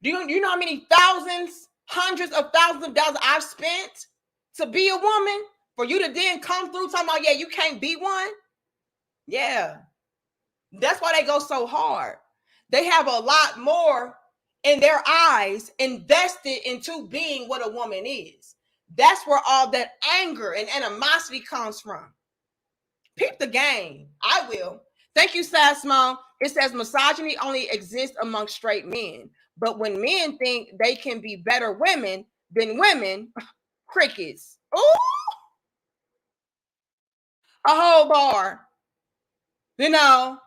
Do you know how many thousands, hundreds of thousands of dollars I've spent to be a woman? For you to then come through talking about, yeah, you can't be one? Yeah. That's why they go so hard. They have a lot more in their eyes invested into being what a woman is. That's where all that anger and animosity comes from. Peep the game. I will. Thank you, Sasmo. It says misogyny only exists among straight men. But when men think they can be better women than women, crickets. Ooh, a whole bar. You know,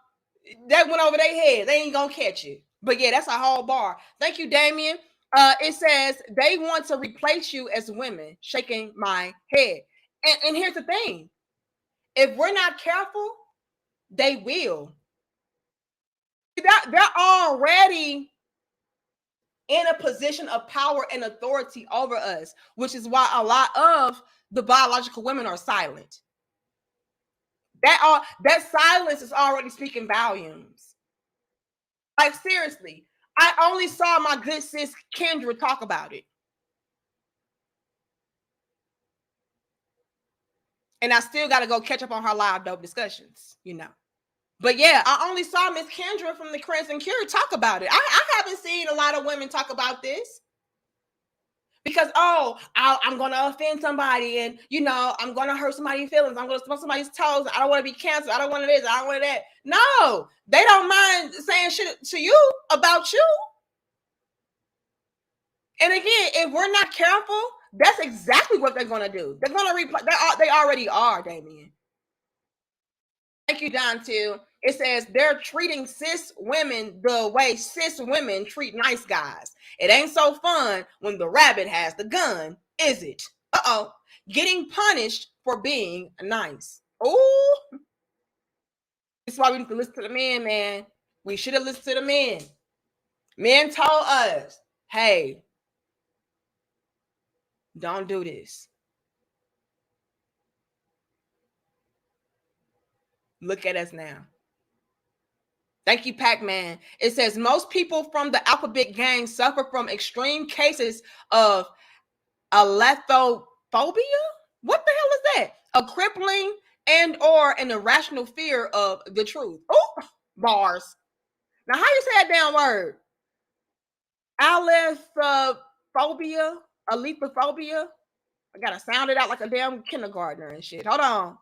that went over their head. They ain't gonna catch it. But yeah, that's a whole bar. Thank you, Damien. It says they want to replace you as women, shaking my head. And here's the thing: if we're not careful, they will. They're already in a position of power and authority over us, which is why a lot of the biological women are silent. That silence is already speaking volumes. Like seriously, I only saw my good sis Kendra talk about it, and I still got to go catch up on her live dope discussions. But yeah, I only saw Miss Kendra from the Crimson Cure talk about it. I haven't seen a lot of women talk about this. Because I'm gonna offend somebody, and I'm gonna hurt somebody's feelings. I'm gonna step on somebody's toes. I don't want to be canceled. I don't want this. I don't want that. No, they don't mind saying shit to you about you. And again, if we're not careful, that's exactly what they're gonna do. They're gonna reply. They already are, Damien. Thank you, Don. Too. It says they're treating cis women the way cis women treat nice guys. It ain't so fun when the rabbit has the gun, is it? Uh-oh. Getting punished for being nice. Oh, this is why we need to listen to the men, man. We should have listened to the men. Men told us, hey, don't do this. Look at us now. Thank you, Pac-Man. It says most people from the alphabet gang suffer from extreme cases of alethrophobia. What the hell is that? A crippling and or an irrational fear of the truth. Oh, bars. Now, how you say that damn word? Alethrophobia? Alethrophobia? I gotta sound it out like a damn kindergartner and shit. Hold on.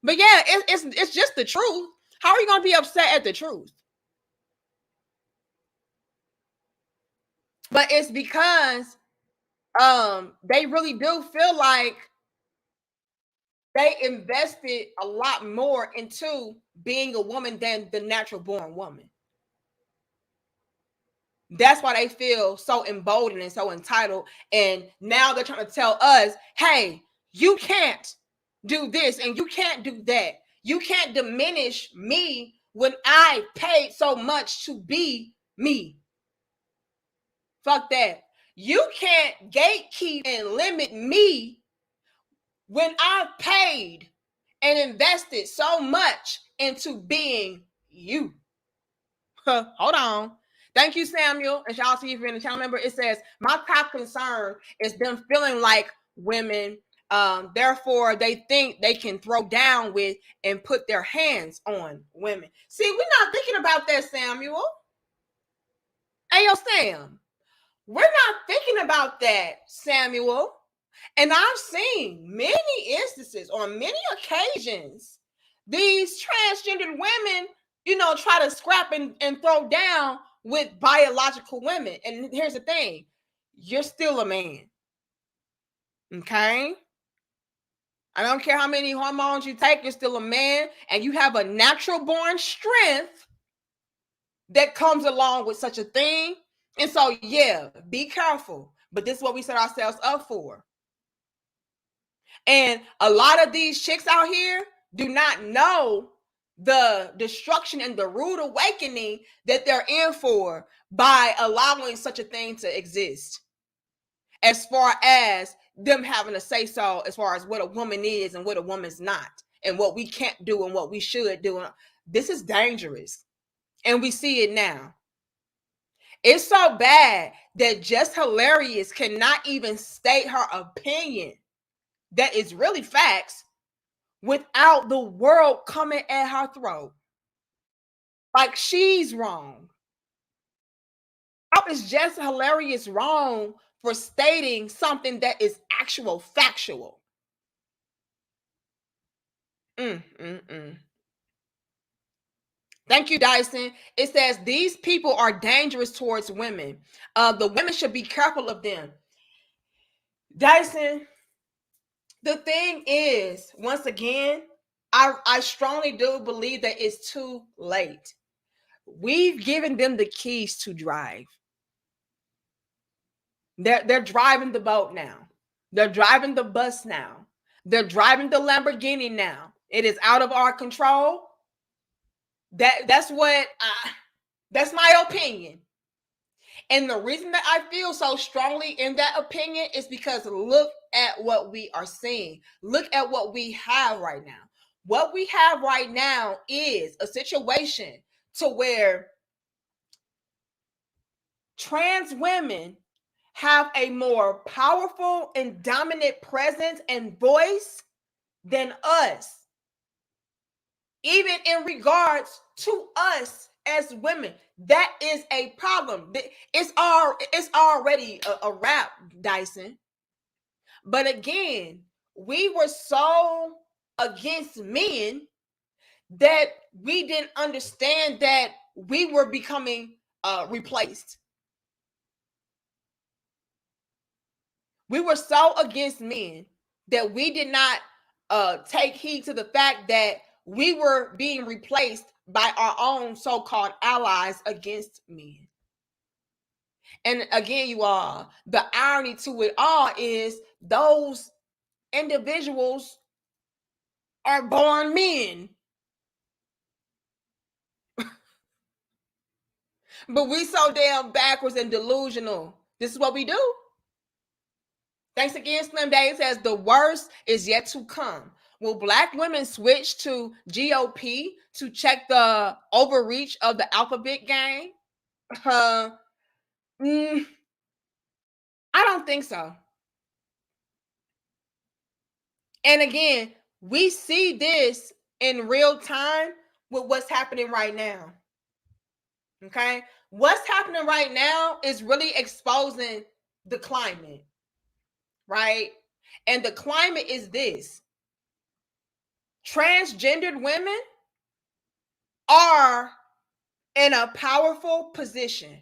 But yeah, it's just the truth. How are you gonna be upset at the truth? But it's because they really do feel like they invested a lot more into being a woman than the natural born woman. That's why they feel so emboldened and so entitled. And now they're trying to tell us, hey, you can't do this and you can't do that. You can't diminish me when I paid so much to be me. Fuck that. You can't gatekeep and limit me when I paid and invested so much into being you. Hold on. Thank you, Samuel. And shout out to you for being a channel member. It says, my top concern is them feeling like women. Therefore, they think they can throw down with and put their hands on women. See, we're not thinking about that, Samuel. Hey, yo, Sam. We're not thinking about that, Samuel. And I've seen many instances on many occasions, these transgendered women, try to scrap and throw down with biological women. And here's the thing, you're still a man. Okay? I don't care how many hormones you take, you're still a man, and you have a natural born strength that comes along with such a thing. And so, yeah, be careful. But this is what we set ourselves up for. And a lot of these chicks out here do not know the destruction and the rude awakening that they're in for by allowing such a thing to exist. As far as them having a say so as far as what a woman is and what a woman's not, and what we can't do and what we should do. This is dangerous. And we see it now. It's so bad that Just Hilarious cannot even state her opinion that is really facts without the world coming at her throat. Like she's wrong. How is Just Hilarious wrong for stating something that is actual factual. Thank you, Dyson. It says these people are dangerous towards women. The women should be careful of them. Dyson, the thing is, once again, I strongly do believe that it's too late. We've given them the keys to drive. They're driving the boat now. They're driving the bus now. They're driving the Lamborghini now. It is out of our control. That's my opinion. And the reason that I feel so strongly in that opinion is because look at what we are seeing. Look at what we have right now. What we have right now is a situation to where trans women have a more powerful and dominant presence and voice than us, even in regards to us as women. That is a problem. It's already a wrap, Dyson. But again, we were so against men that we didn't understand that we were becoming replaced. We were so against men that we did not take heed to the fact that we were being replaced by our own so-called allies against men. And again, you all, the irony to it all is those individuals are born men. But we so damn backwards and delusional. This is what we do. Thanks again, Slim Dave says the worst is yet to come. Will Black women switch to GOP to check the overreach of the alphabet gang? I don't think so. And again, we see this in real time with what's happening right now. Okay? What's happening right now is really exposing the climate, right? And the climate is this. Transgendered women are in a powerful position,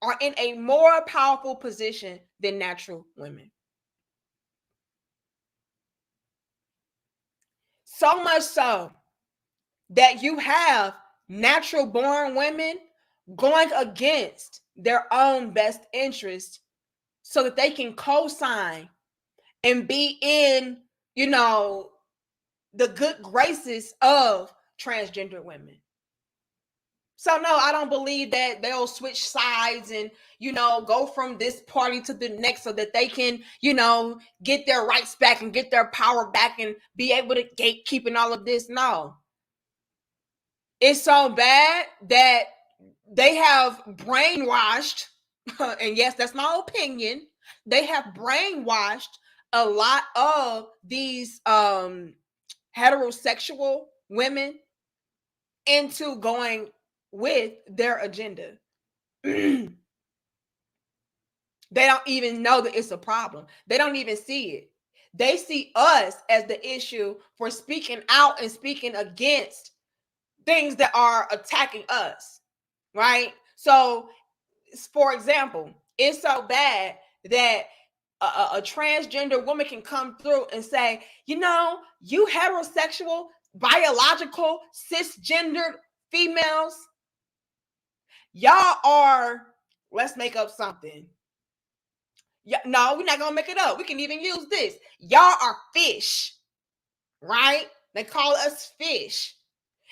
are in a more powerful position than natural women. So much so that you have natural born women going against their own best interest so that they can co-sign and be in, the good graces of transgender women. So no, I don't believe that they'll switch sides and, go from this party to the next so that they can, get their rights back and get their power back and be able to gatekeep and all of this. No. It's so bad that they have brainwashed, and yes, that's my opinion. They have brainwashed a lot of these heterosexual women into going with their agenda. They don't even know that it's a problem. They don't even see it. They see us as the issue for speaking out and speaking against things that are attacking us, right? So, for example, it's so bad that a transgender woman can come through and say, you heterosexual, biological, cisgendered females, y'all are, let's make up something. Yeah, no, we're not gonna make it up. We can even use this. Y'all are fish, right? They call us fish.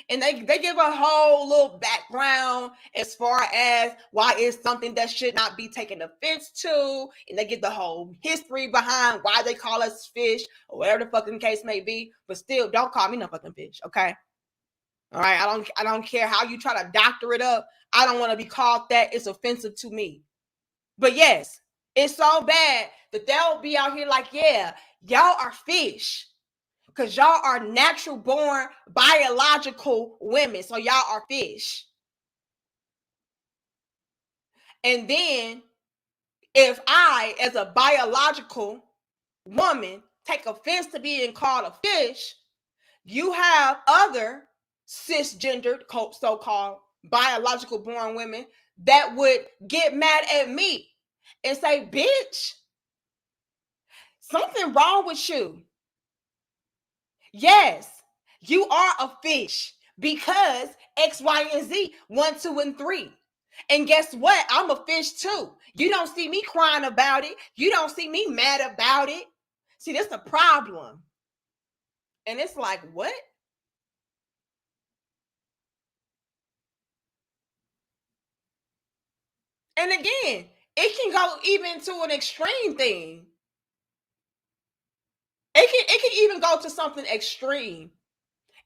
And they give a whole little background as far as why it's something that should not be taken offense to. And they give the whole history behind why they call us fish or whatever the fucking case may be. But still, don't call me no fucking fish, okay? All right, I don't care how you try to doctor it up. I don't want to be called that. It's offensive to me. But yes, it's so bad that they'll be out here like, yeah, y'all are fish. Because y'all are natural born biological women. So y'all are fish. And then if I, as a biological woman, take offense to being called a fish, you have other cisgendered, so-called biological born women that would get mad at me and say, bitch, something wrong with you. Yes, you are a fish because X, Y, and Z, 1, 2, and 3. And guess what? I'm a fish too. You don't see me crying about it. You don't see me mad about it. See, that's the problem. And it's like, what? And again, it can go even to an extreme thing. It can even go to something extreme.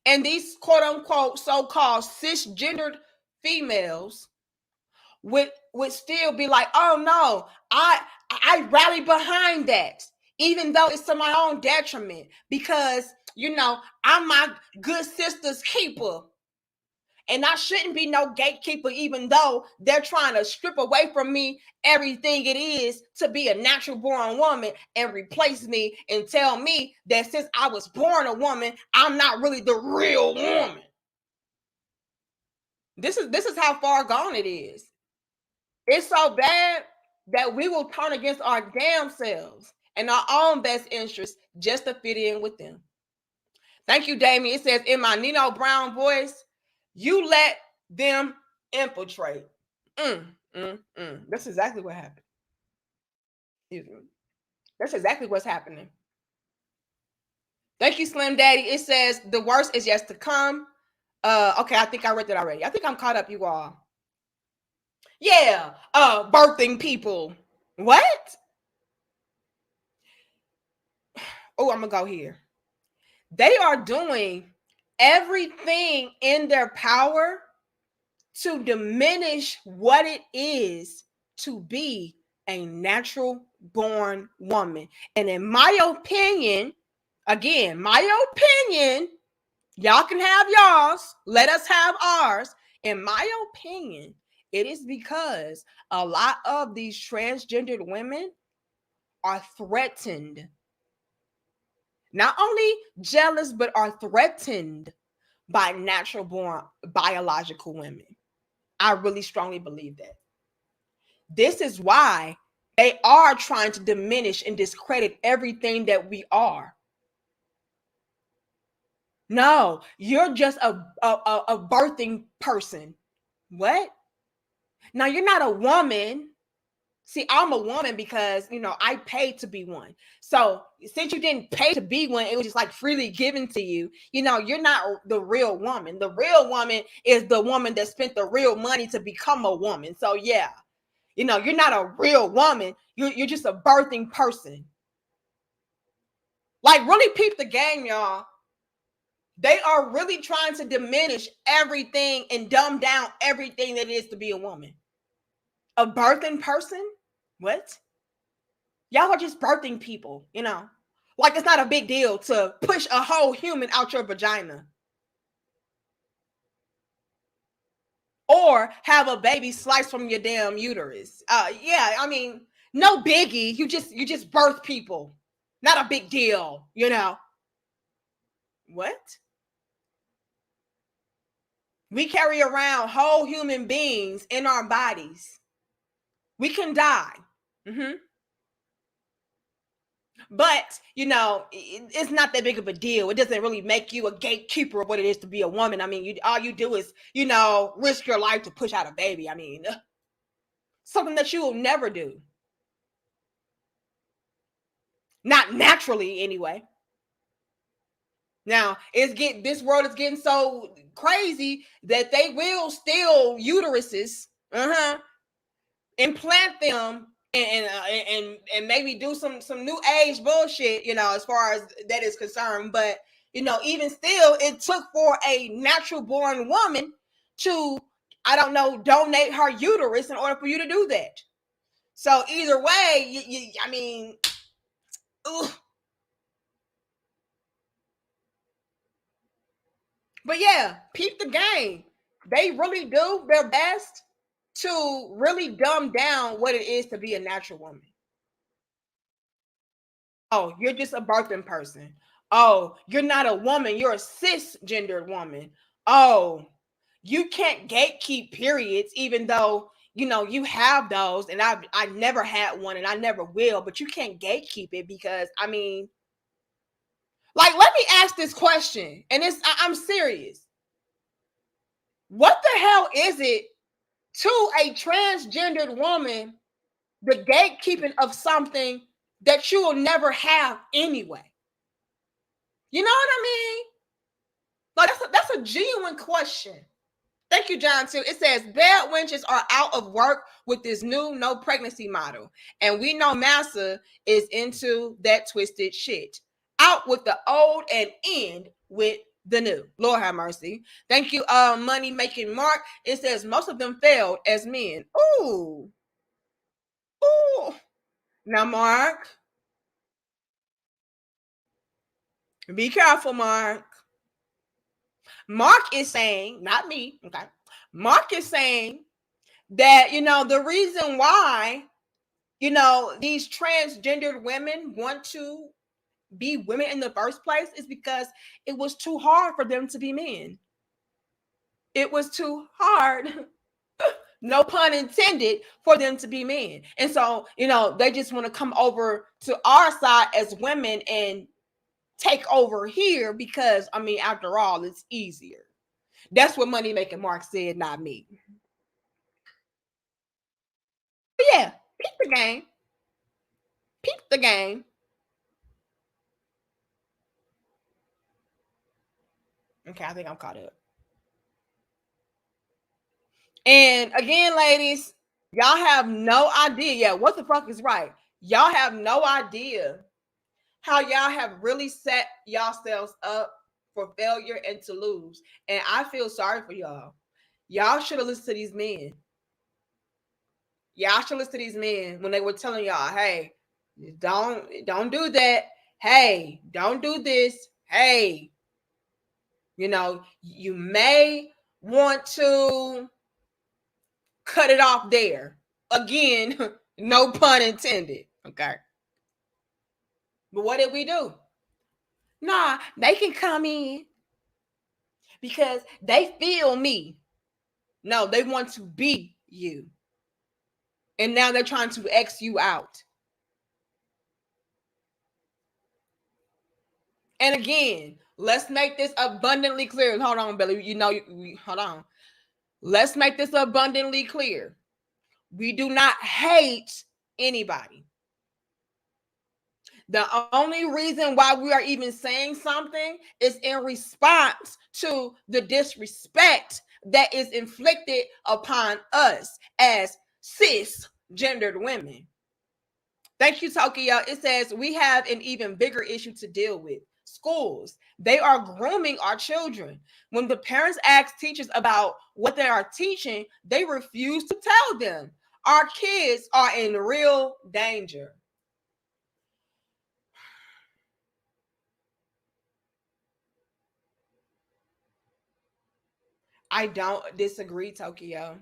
And these quote unquote so-called cisgendered females would still be like, oh no, I rally behind that, even though it's to my own detriment, because I'm my good sister's keeper. And I shouldn't be no gatekeeper, even though they're trying to strip away from me everything it is to be a natural born woman and replace me and tell me that since I was born a woman, I'm not really the real woman. This is how far gone it is. It's so bad that we will turn against our damn selves and our own best interests just to fit in with them. Thank you, Damien. It says, in my Nino Brown voice, you let them infiltrate. That's exactly what happened. That's exactly what's happening. Thank you, Slim Daddy. It says, the worst is yet to come. Okay, I think I read that already. I think I'm caught up, you all. Yeah, birthing people. What? Oh, I'm gonna go here. They are doing everything in their power to diminish what it is to be a natural born woman. And in my opinion, again, my opinion, y'all can have y'all's, let us have ours. In my opinion, it is because a lot of these transgendered women are threatened. Not only jealous, but are threatened by natural born biological women. I really strongly believe that. This is why they are trying to diminish and discredit everything that we are. No, you're just a birthing person. What? Now, you're not a woman. See, I'm a woman because, I paid to be one. So since you didn't pay to be one, it was just like freely given to you. You're not the real woman. The real woman is the woman that spent the real money to become a woman. So yeah, you're not a real woman. You're just a birthing person. Like, really peep the game, y'all. They are really trying to diminish everything and dumb down everything that it is to be a woman. A birthing person? What? Y'all are just birthing people, Like, it's not a big deal to push a whole human out your vagina. Or have a baby sliced from your damn uterus. Yeah, I mean, no biggie. You just birth people. Not a big deal, What? We carry around whole human beings in our bodies. We can die. But, it's not that big of a deal. It doesn't really make you a gatekeeper of what it is to be a woman. I mean, all you do is, risk your life to push out a baby. I mean, something that you will never do. Not naturally, anyway. Now, this world is getting so crazy that they will steal uteruses, implant them, and maybe do some new age bullshit, as far as that is concerned. But even still, it took for a natural born woman to, I don't know, donate her uterus in order for you to do that. So either way, I mean, ugh. But yeah, peep the game. They really do their best to really dumb down what it is to be a natural woman. Oh, you're just a birthing person. Oh, you're not a woman, you're a cisgendered woman. Oh, you can't gatekeep periods, even though you have those, and I never had one and I never will, but you can't gatekeep it because like, let me ask this question, and I'm serious. What the hell is it to a transgendered woman, the gatekeeping of something that you will never have anyway? You know what I mean? Like, that's a genuine question. Thank you, John, too. It says bed wenches are out of work with this new no pregnancy model. And we know Massa is into that twisted shit. Out with the old and in with the new. Lord have mercy. Thank you, money making Mark. It says most of them failed as men. Ooh. Ooh. Now, Mark, be careful, Mark. Mark is saying, not me, okay? Mark is saying that, the reason why, these transgendered women want to be women in the first place is because it was too hard for them to be men. It was too hard, no pun intended, for them to be men. And so, they just want to come over to our side as women and take over here because, after all, it's easier. That's what Money Making Mark said, not me. But yeah, peep the game. Peep the game. Okay, I think I'm caught up. And again, ladies, y'all have no idea. Yeah, what the fuck is right? Y'all have no idea how y'all have really set yourselves up for failure and to lose. And I feel sorry for y'all. Y'all should have listened to these men. Y'all should listen to these men when they were telling y'all, hey, don't do that. Hey, don't do this. Hey, you may want to cut it off there. Again, no pun intended. Okay. But what did we do? Nah, they can come in because they feel me. No, they want to be you. And now they're trying to X you out. And again, let's make this abundantly clear. Hold on, Billy. Hold on. Let's make this abundantly clear. We do not hate anybody. The only reason why we are even saying something is in response to the disrespect that is inflicted upon us as cisgendered women. Thank you, Tokyo. It says we have an even bigger issue to deal with. Schools, they are grooming our children. When the parents ask teachers about what they are teaching, they refuse to tell them. Our kids are in real danger. I don't disagree, Tokyo.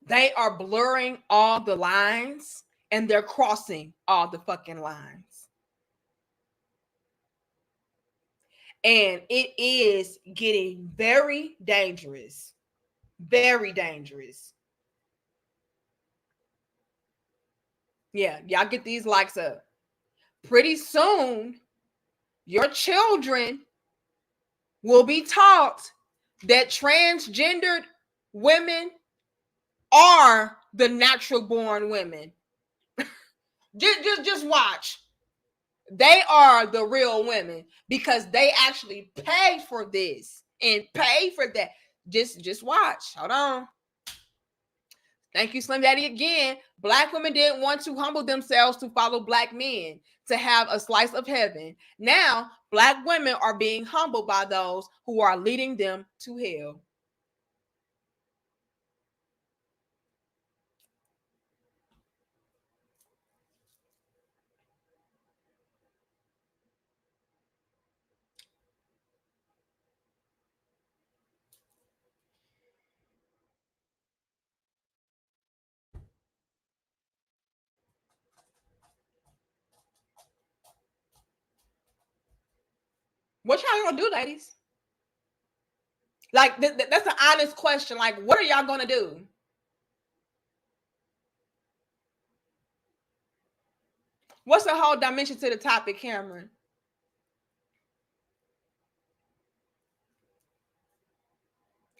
They are blurring all the lines and they're crossing all the fucking lines. And it is getting very dangerous. Very dangerous. Yeah, y'all get these likes up. Pretty soon, your children will be taught that transgendered women are the natural born women. Just watch. They are the real women because they actually pay for this and pay for that. Just watch. Hold on. Thank you, Slim Daddy, again. Black women didn't want to humble themselves to follow black men to have a slice of heaven. Now, black women are being humbled by those who are leading them to hell. What y'all gonna do, ladies? Like, that's an honest question. Like, what are y'all gonna do? What's the whole dimension to the topic, Cameron?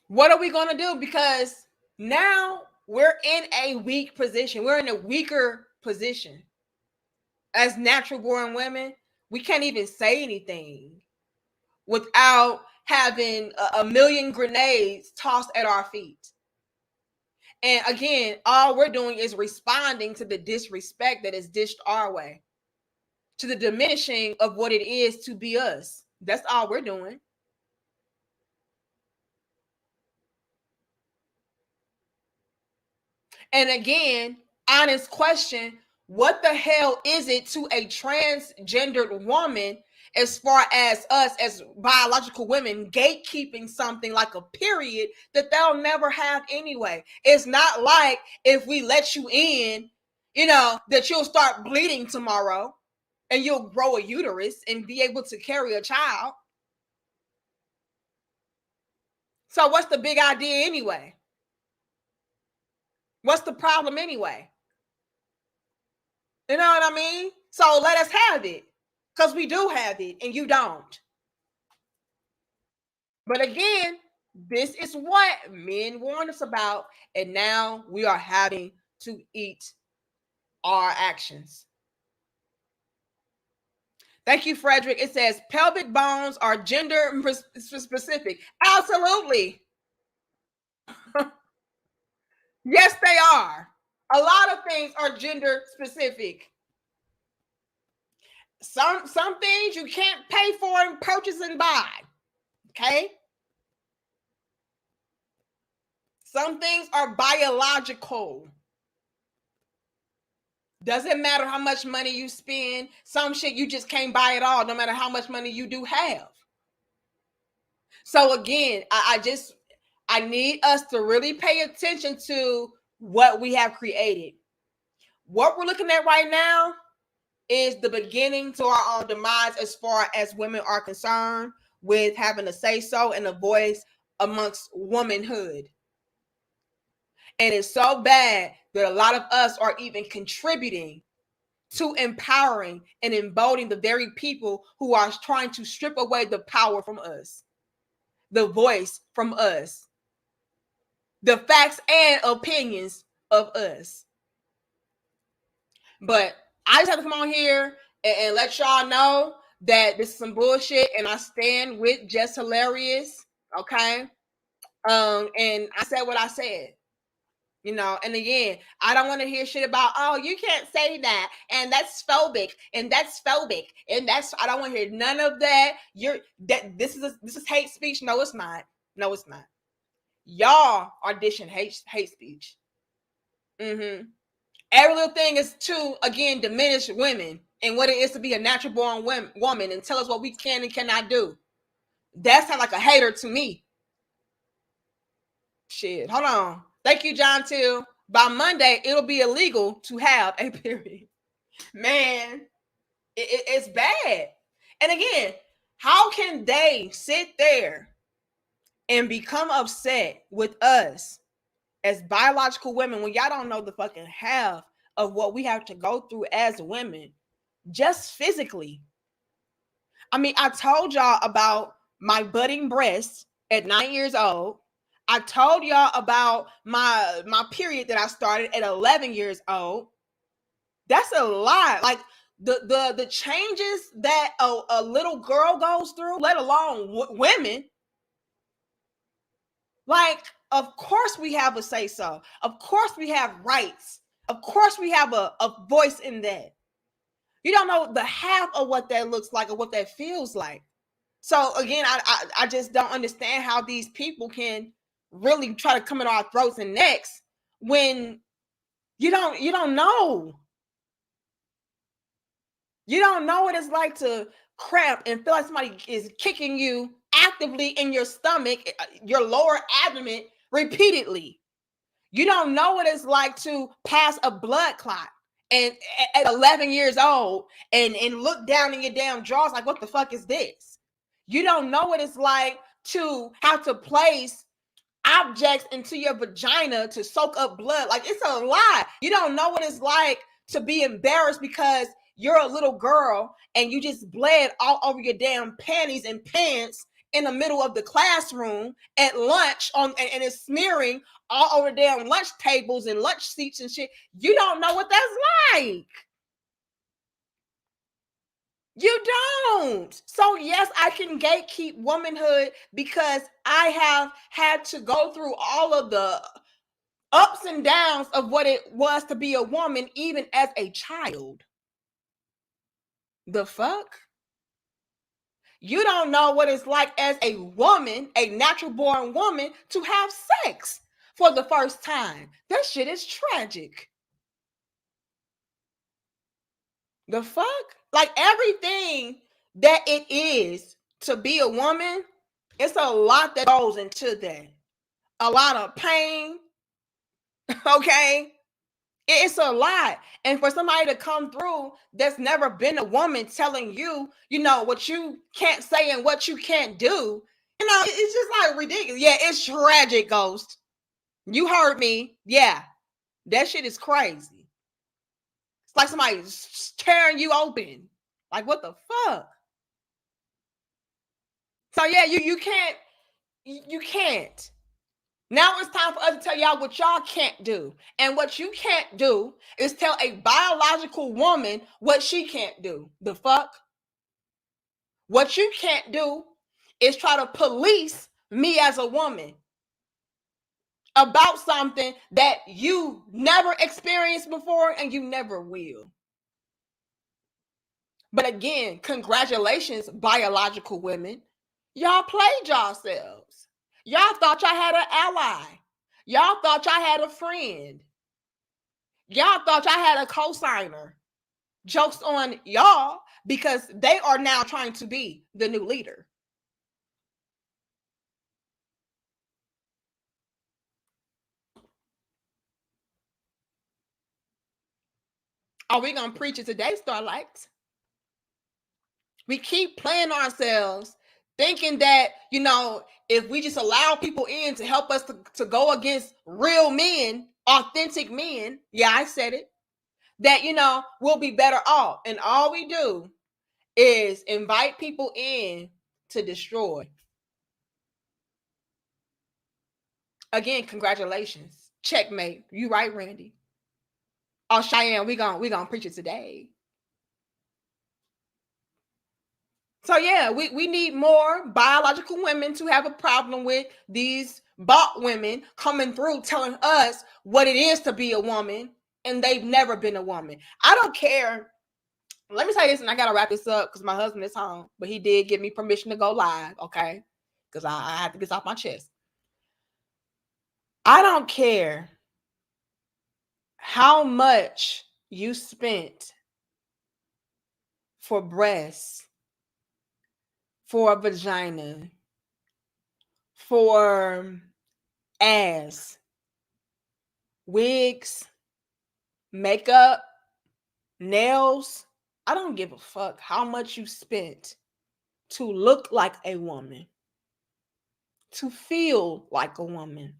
What are we gonna do? Because now we're in a weak position. We're in a weaker position. As natural born women, we can't even say anything without having a million grenades tossed at our feet. And again, all we're doing is responding to the disrespect that is dished our way, to the diminishing of what it is to be us. That's all we're doing. And again, honest question, what the hell is it to a transgendered woman as far as us as biological women gatekeeping something like a period that they'll never have anyway? It's not like if we let you in, that you'll start bleeding tomorrow and you'll grow a uterus and be able to carry a child. So what's the big idea anyway? What's the problem anyway? You know what I mean? So let us have it, because we do have it and you don't. But again, this is what men warned us about, and now we are having to eat our actions. Thank you, Frederick. It says pelvic bones are gender specific. Absolutely. Yes, they are. A lot of things are gender specific. Some things you can't pay for and purchase and buy. Okay? Some things are biological. Doesn't matter how much money you spend. Some shit you just can't buy it all, no matter how much money you do have. So again, I need us to really pay attention to what we have created. What we're looking at right now is the beginning to our own demise as far as women are concerned, with having a say so and a voice amongst womanhood. And it's so bad that a lot of us are even contributing to empowering and emboldening the very people who are trying to strip away the power from us, the voice from us, the facts and opinions of us. But I just have to come on here and let y'all know that this is some bullshit, and I stand with Jess Hilarious. Okay. And I said what I said. And again, I don't want to hear shit about, oh, you can't say that, and that's phobic, and that's phobic, and that's, I don't want to hear none of that. This is hate speech. No, it's not. No, it's not. Y'all are dishing hate speech. Every little thing is to, again, diminish women and what it is to be a natural born woman and tell us what we can and cannot do. That sounds like a hater to me. Shit, hold on. Thank you, John Till. By Monday, it'll be illegal to have a period. Man, it's bad. And again, how can they sit there and become upset with us as biological women when y'all don't know the fucking half of what we have to go through as women, just physically? I mean, I told y'all about my budding breasts at 9 years old. I told y'all about my period that I started at 11 years old. That's a lot. Like the changes that a little girl goes through, let alone women. Like, of course we have a say so. Of course we have rights. Of course we have a voice in that. You don't know the half of what that looks like or what that feels like. So again, I just don't understand how these people can really try to come in our throats and necks when you don't know. You don't know what it's like to cramp and feel like somebody is kicking you actively in your stomach, your lower abdomen, repeatedly. You don't know what it's like to pass a blood clot and at 11 years old and look down in your damn drawers like, what the fuck is this? You don't know what it's like to have to place objects into your vagina to soak up blood. Like, it's a lot. You don't know what it's like to be embarrassed because you're a little girl and you just bled all over your damn panties and pants in the middle of the classroom at lunch and it's smearing all over damn lunch tables and lunch seats and shit. You don't know what that's like. You don't. So yes, I can gatekeep womanhood because I have had to go through all of the ups and downs of what it was to be a woman, even as a child. The fuck? You don't know what it's like as a woman, a natural born woman, to have sex for the first time. That shit is tragic. The fuck? Like, everything that it is to be a woman, it's a lot that goes into that. A lot of pain. Okay? It's a lot. And for somebody to come through that's never been a woman telling you, what you can't say and what you can't do, it's just like ridiculous. Yeah, it's tragic, Ghost. You heard me. Yeah, that shit is crazy. It's like somebody's tearing you open. Like, what the fuck? So yeah, you can't. Now it's time for us to tell y'all what y'all can't do. And what you can't do is tell a biological woman what she can't do. The fuck? What you can't do is try to police me as a woman about something that you never experienced before and you never will. But again, congratulations, biological women. Y'all played yourselves. Y'all thought y'all had an ally. Y'all thought y'all had a friend. Y'all thought y'all had a co-signer. Jokes on y'all, because they are now trying to be the new leader. Are we going to preach it today, Starlight? We keep playing ourselves, thinking that, if we just allow people in to help us to go against real men, authentic men, yeah, I said it, that, we'll be better off. And all we do is invite people in to destroy. Again, congratulations. Checkmate. You right, Randy. Oh, Cheyenne, we gonna preach it today. So yeah, we need more biological women to have a problem with these bot women coming through telling us what it is to be a woman, and they've never been a woman. I don't care. Let me say this, and I gotta wrap this up because my husband is home, but he did give me permission to go live, okay? Because I have to get this off my chest. I don't care how much you spent for breasts, for a vagina, for ass, wigs, makeup, nails. I don't give a fuck how much you spent to look like a woman, to feel like a woman.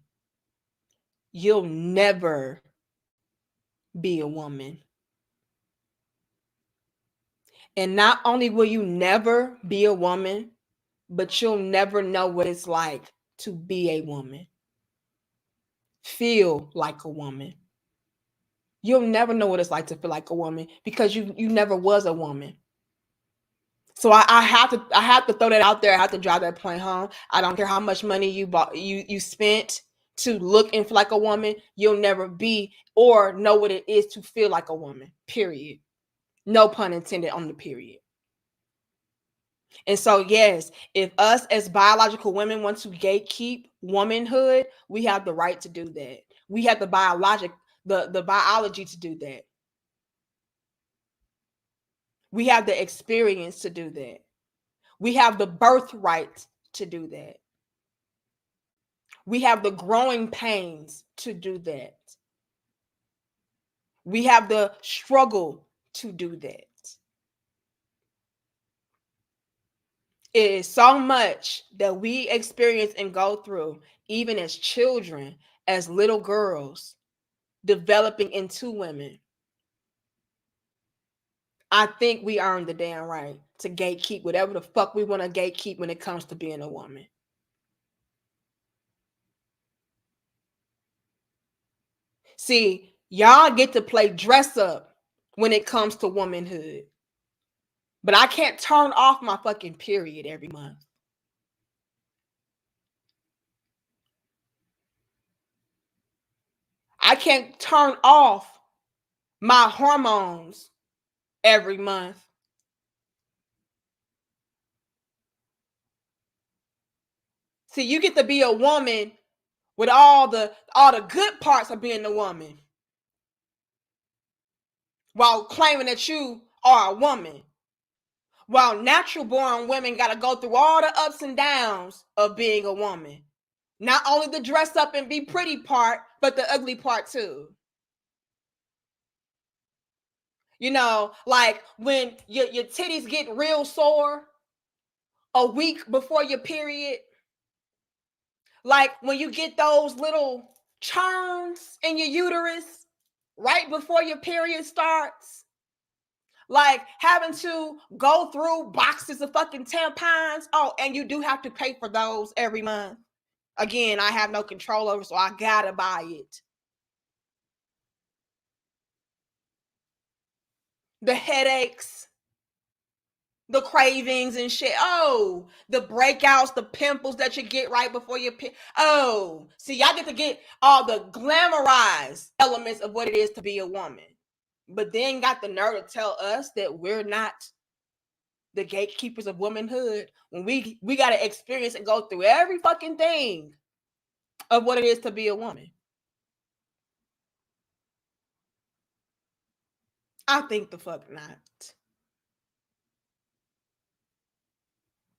You'll never be a woman. And not only will you never be a woman, but you'll never know what it's like to be a woman. Feel like a woman. You'll never know what it's like to feel like a woman because you never was a woman. So I have to throw that out there. I have to drive that point home. I don't care how much money you spent to look and feel like a woman. You'll never be or know what it is to feel like a woman. Period. No pun intended on the period. And so, yes, if us as biological women want to gatekeep womanhood, we have the right to do that. We have the biology to do that. We have the experience to do that. We have the birthright to do that. We have the growing pains to do that. We have the struggle to do that. It is so much that we experience and go through, even as children, as little girls, developing into women. I think we earned the damn right to gatekeep whatever the fuck we want to gatekeep when it comes to being a woman. See, y'all get to play dress up when it comes to womanhood. But I can't turn off my fucking period every month. I can't turn off my hormones every month. See, you get to be a woman with all the good parts of being a woman while claiming that you are a woman. While natural born women got to go through all the ups and downs of being a woman. Not only the dress up and be pretty part, but the ugly part too. You know, like when your titties get real sore a week before your period. Like when you get those little churns in your uterus right before your period starts. Like having to go through boxes of fucking tampons. Oh, and you do have to pay for those every month. Again, I have no control over, so I gotta buy it. The headaches, the cravings and shit. Oh, the breakouts, the pimples that you get right before your oh, see, y'all get to get all the glamorized elements of what it is to be a woman, but then got the nerve to tell us that we're not the gatekeepers of womanhood when we got to experience and go through every fucking thing of what it is to be a woman. I think the fuck not.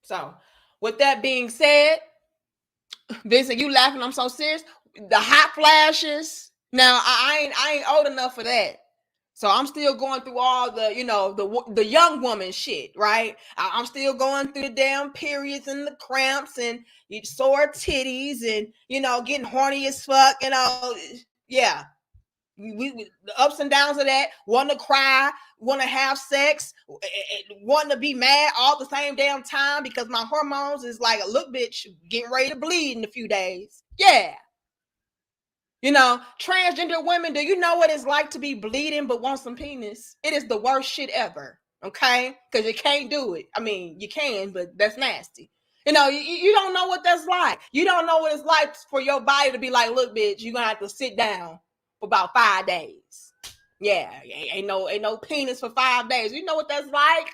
So, with that being said, Vincent, you laughing? I'm so serious. The hot flashes. Now, I ain't old enough for that. So I'm still going through all the, you know, the young woman shit, right? I'm still going through the damn periods and the cramps and sore titties and, you know, getting horny as fuck, you know. Yeah. We the ups and downs of that, want to cry, want to have sex, want to be mad all the same damn time because my hormones is like, look, bitch, getting ready to bleed in a few days. Yeah. You know, transgender women, do you know what it's like to be bleeding but want some penis? It is the worst shit ever, okay? Because you can't do it. I mean, you can, but that's nasty. You know, you don't know what that's like. You don't know what it's like for your body to be like, look, bitch, you're going to have to sit down for about 5 days. Yeah, ain't no penis for 5 days. You know what that's like?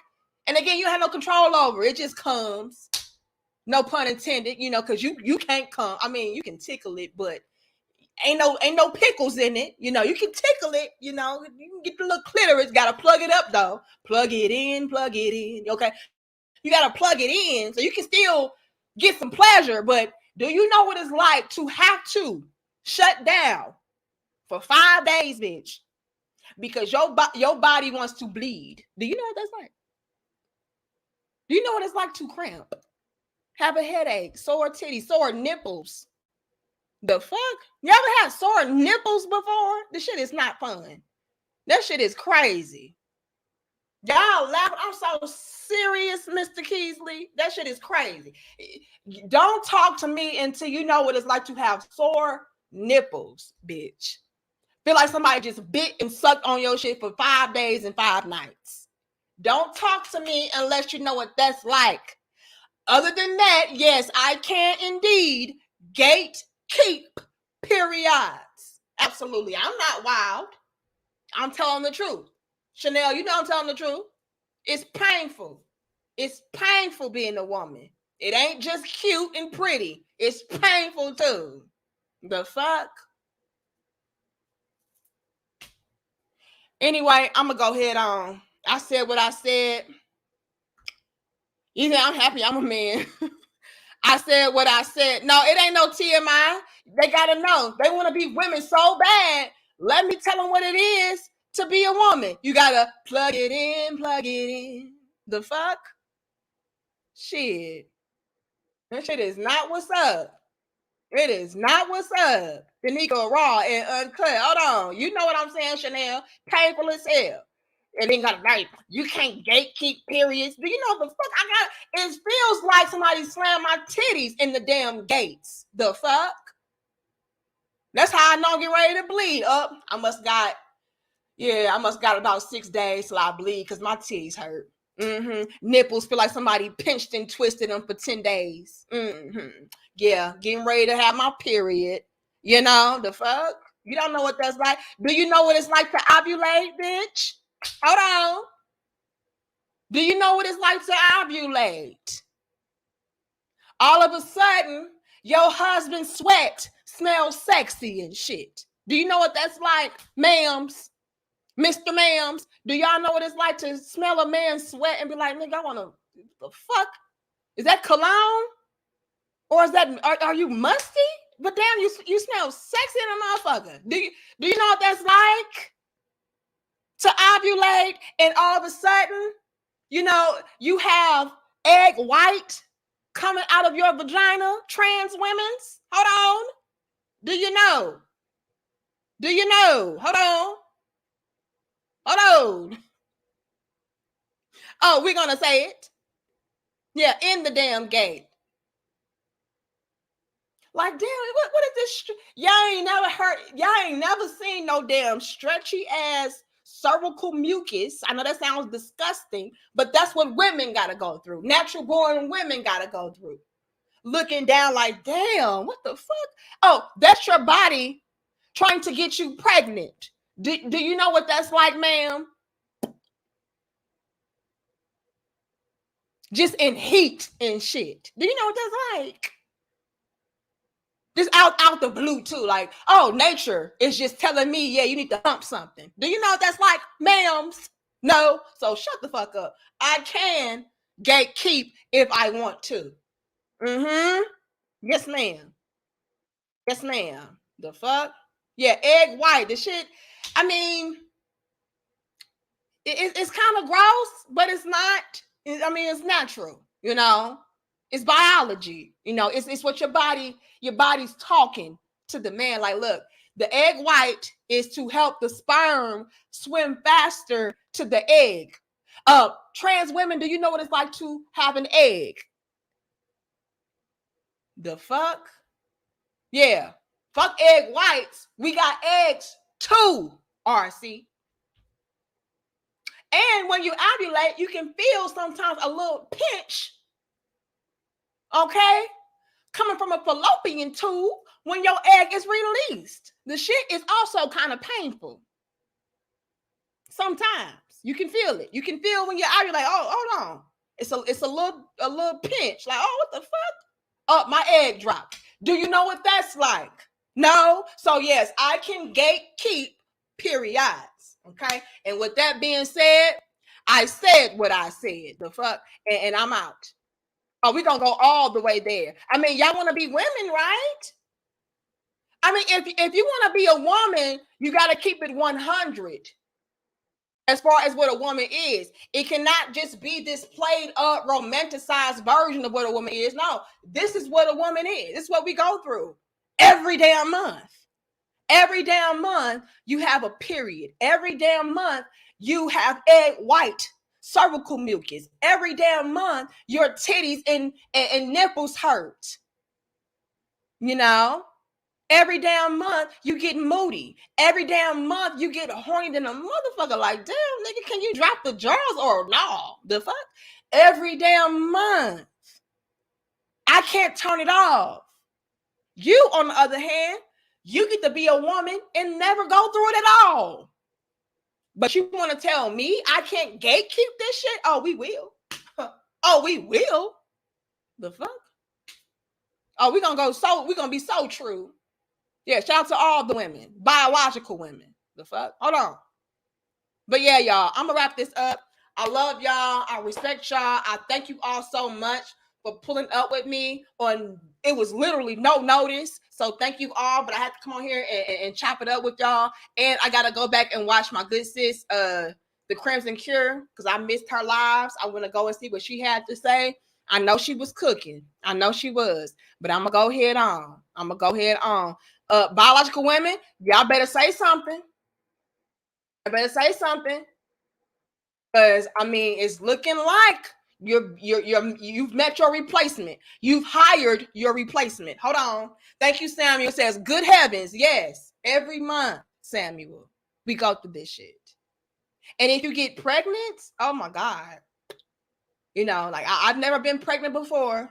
And again, you have no control over it. It just comes. No pun intended, you know, because you can't come. I mean, you can tickle it, but ain't no pickles in it. You know, you can tickle it, you know, you can get the little clitoris, gotta plug it up though. Plug it in, okay? You gotta plug it in so you can still get some pleasure, but do you know what it's like to have to shut down for 5 days, bitch? Because your body wants to bleed. Do you know what that's like? Do you know what it's like to cramp? Have a headache, sore titties, sore nipples. The fuck? You ever had sore nipples before? This shit is not fun. That shit is crazy. Y'all laugh. I'm so serious, Mr. Keesley. That shit is crazy. Don't talk to me until you know what it's like to have sore nipples, bitch. Feel like somebody just bit and sucked on your shit for 5 days and 5 nights. Don't talk to me unless you know what that's like. Other than that, yes, I can indeed gatekeep periods. Absolutely. I'm not wild. I'm telling the truth. Chanel, you know I'm telling the truth. It's painful. It's painful being a woman. It ain't just cute and pretty. It's painful too. The fuck? Anyway, I'm going to go ahead on. I said what I said. You know, I'm happy I'm a man. I said what I said. No, it ain't no TMI. They got to know. They want to be women so bad. Let me tell them what it is to be a woman. You got to plug it in. The fuck? Shit. That shit is not what's up. It is not what's up. The nigga raw and uncut. Hold on. You know what I'm saying, Chanel? Painful as hell. And then got right. You can't gatekeep periods. Do you know the fuck I got? It feels like somebody slammed my titties in the damn gates. The fuck? That's how I know I'm getting ready to bleed. Up. I must got about 6 days till I bleed because my titties hurt. Nipples feel like somebody pinched and twisted them for 10 days. Yeah, getting ready to have my period. You know, the fuck? You don't know what that's like. Do you know what it's like to ovulate, bitch? Hold on. Do you know what it's like to ovulate? All of a sudden, your husband's sweat smells sexy and shit. Do you know what that's like, ma'ams? Mr. Ma'ams, do y'all know what it's like to smell a man's sweat and be like, nigga, I want to, the fuck? Is that cologne? Or is that, are you musty? But damn, you smell sexy in a motherfucker. Do you know what that's like? To ovulate and all of a sudden, you know, you have egg white coming out of your vagina, trans women's. Hold on. Do you know? Do you know? Hold on. Hold on. Oh, we're going to say it. Yeah, in the damn gate. Like, damn, what is this? Y'all ain't never seen no damn stretchy ass cervical mucus. I know that sounds disgusting, but that's what women got to go through. Natural born women got to go through. Looking down like, damn, what the fuck? Oh, that's your body trying to get you pregnant. Do you know what that's like, ma'am? Just in heat and shit. Do you know what that's like? Just out the blue too. Like, oh, nature is just telling me, yeah, you need to hump something. Do you know what that's like, ma'ams? No. So shut the fuck up. I can gatekeep if I want to. Yes, ma'am. Yes, ma'am. The fuck? Yeah, egg white. The shit. I mean, it's kind of gross, but it's not. I mean, it's natural, you know. It's biology, you know. It's what your body's talking to the man. Like, look, the egg white is to help the sperm swim faster to the egg. Trans women, do you know what it's like to have an egg? The fuck? Yeah. Fuck egg whites. We got eggs too, RC. And when you ovulate, you can feel sometimes a little pinch, okay, coming from a fallopian tube when your egg is released. The shit is also kind of painful. Sometimes you can feel it. You can feel when you ovulate. Like, oh, hold on. It's a little pinch. Like, oh, what the fuck? Oh, my egg dropped. Do you know what that's like? No. So yes, I can gatekeep periods. Okay. And with that being said, I said what I said. The fuck, and I'm out. Oh, we're gonna go all the way there. I mean, y'all want to be women, right? I mean, if you want to be a woman, you got to keep it 100. As far as what a woman is, it cannot just be this played up, romanticized version of what a woman is. No, this is what a woman is. This is what we go through every damn month. Every damn month, you have a period. Every damn month, you have egg white, cervical mucus. Every damn month, your titties and nipples hurt. You know? Every damn month, you get moody. Every damn month, you get horny than a motherfucker. Like, damn, nigga, can you drop the drawers or no? The fuck? Every damn month. I can't turn it off. You, on the other hand, you get to be a woman and never go through it at all. But you want to tell me I can't gatekeep this shit? Oh, we will. Oh, we will. The fuck? Oh, we're gonna be so true. Yeah, shout out to all the women, biological women. The fuck? Hold on. But yeah, y'all, I'm gonna wrap this up. I love y'all. I respect y'all. I thank you all so much for pulling up with me on, it was literally no notice. So thank you all, but I had to come on here and chop it up with y'all. And I gotta go back and watch my good sis, the Crimson Cure, because I missed her lives. I want to go and see what she had to say. I know she was cooking. I know she was. But I'm going to go ahead on. Biological women, y'all better say something. Because, I mean, it's looking like you've met your replacement. You've hired your replacement. Hold on. Thank you, Samuel. Says, good heavens. Yes. Every month, Samuel, we go through this shit. And if you get pregnant, oh my God. Like I've never been pregnant before.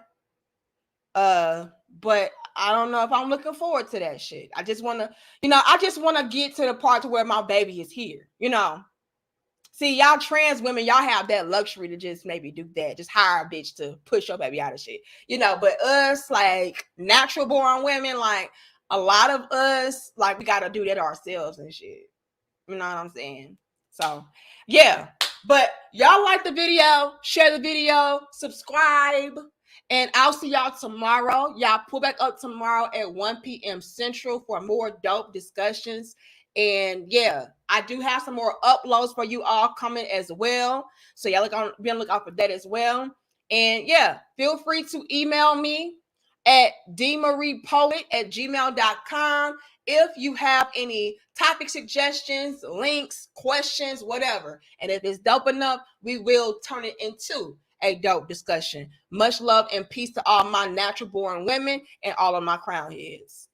But I don't know if I'm looking forward to that shit. I just want to get to the part to where my baby is here. See, y'all trans women, y'all have that luxury to just maybe do that. Just hire a bitch to push your baby out of shit. But us, like, natural born women, like, a lot of us, like, we got to do that ourselves and shit. You know what I'm saying? So, yeah. But y'all like the video, share the video, subscribe, and I'll see y'all tomorrow. Y'all pull back up tomorrow at 1 p.m. Central for more dope discussions. And yeah, I do have some more uploads for you all coming as well. So y'all be on the lookout for that as well. And yeah, feel free to email me at dmariepoet@gmail.com if you have any topic suggestions, links, questions, whatever. And if it's dope enough, we will turn it into a dope discussion. Much love and peace to all my natural born women and all of my crown heads.